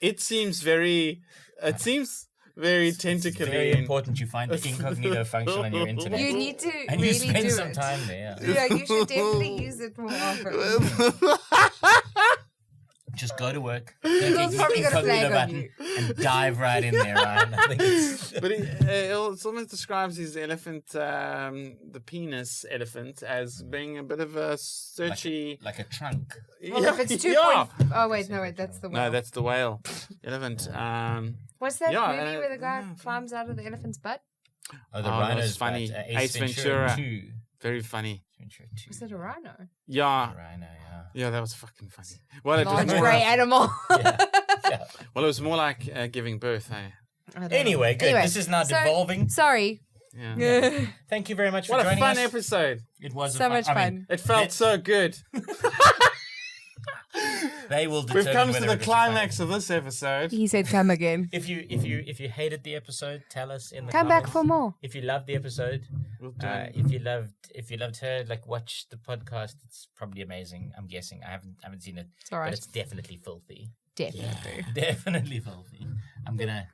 it seems very. It seems very tentacular. Very important you find the incognito function on your internet. You need to and really you spend do some it. time there. Yeah, you should definitely use it more often. Just go to work. It's probably got a flag on you. And dive right in there, Ryan. I think it's... But it almost describes his elephant, the penis elephant, as being a bit of a searchy... Like a trunk. Well, if it's 2 Oh, wait, that's the whale. No, that's the whale. Elephant. What's that movie where the guy climbs out of the elephant's butt? Oh, the rhino's funny. butt. Ace Ventura. 2. Very funny. Ventura 2. Was it a rhino? Yeah. Rhino, yeah. Yeah, that was fucking funny. Well, it was Large more grey animal. Yeah. Well, it was more like giving birth, eh? Anyway, good. This is now devolving. Sorry. Yeah. Thank you very much for What a joining fun us. episode. It was So much fun. It felt so good. They will We've determine come to whether the it was climax of this episode. He said come again. If you hated the episode, tell us in the Come comments. back for more. If you loved the episode, We'll do it. if you loved her, watch the podcast. It's probably amazing. I'm guessing. I haven't seen it, It's all right. but it's definitely filthy. Definitely. Definitely filthy. I'm gonna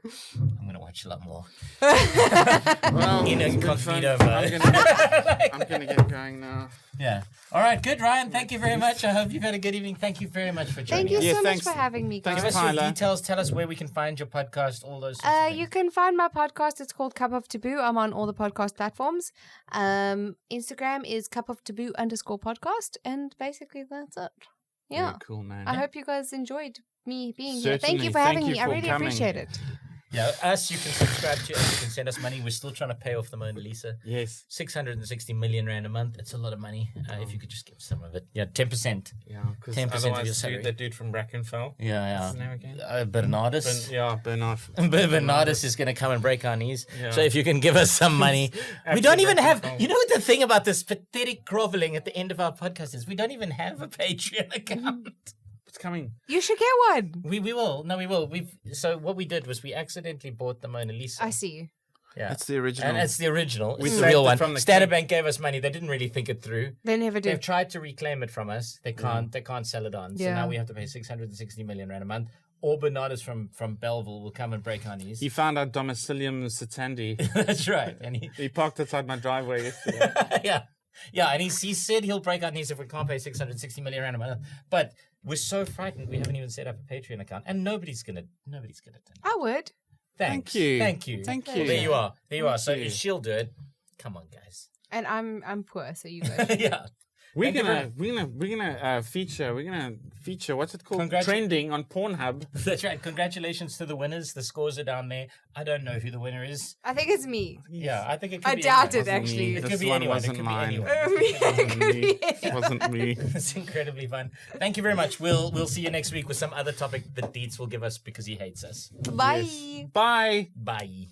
watch a lot more. Well, In it's been incognito fun. mode. I'm gonna get going now. Yeah. All right. Good, Ryan. Thank you very much. I hope you've had a good evening. Thank you very much for joining Thank you us. Yeah, so thanks. much for having me, Thanks, guys. Give us your Tyler. details. Tell us where we can find your podcast. All those. Sorts of things. You can find my podcast. It's called Cup of Taboo. I'm on all the podcast platforms. Instagram is cup_of_taboo_podcast. And basically that's it. Yeah. Very cool, man. I hope you guys enjoyed me being here. Certainly. Thank you for Thank having you me. I for really coming. appreciate it. Yeah, us, you can subscribe to us, you can send us money. We're still trying to pay off the Mona Lisa. Yes. 660 million rand a month. It's a lot of money. If you could just give some of it. Yeah, 10%. Yeah, because 10% of your otherwise, salary. that dude from Brackenfell. Yeah, What's his name again? Bernardus. Bernard. Bernardus is going to come and break our knees. Yeah. So if you can give us some money. We don't even have... You know what the thing about this pathetic groveling at the end of our podcast is? We don't even have a Patreon account. It's coming. You should get one. We will. No, we will. So what we did was we accidentally bought the Mona Lisa. I see. Yeah. That's the original. And it's the original. We It's the saved real it one. from the Standard Bank gave us money. They didn't really think it through. They never do. They've tried to reclaim it from us. They can't. They can't sell it on. So Yeah. now we have to pay 660 million rand a month. Or Bernardus from Belleville will come and break our knees. He found out domicilium Sitandi. That's right. And He parked outside my driveway yesterday. yeah, and he said he'll break our knees if we can't pay 660 million rand a month. But we're so frightened we haven't even set up a Patreon account, and nobody's gonna do it. I would. Thanks. Thank you. Thank you. Thank Well, you. there you are. There you are. So you. if she'll do it, come on, guys. And I'm poor, so you go. Yeah. We're Thank you gonna feature what's it called? Congratu- Trending on Pornhub. That's right. Congratulations to the winners. The scores are down there. I don't know who the winner is. I think it's me. Yeah, I think it could I be doubt anyone. it, actually. It This could be one anyone. It wasn't could mine. be anyone. It wasn't me. It's incredibly fun. Thank you very much. We'll see you next week with some other topic that Dietz will give us because he hates us. Bye. Bye. Bye.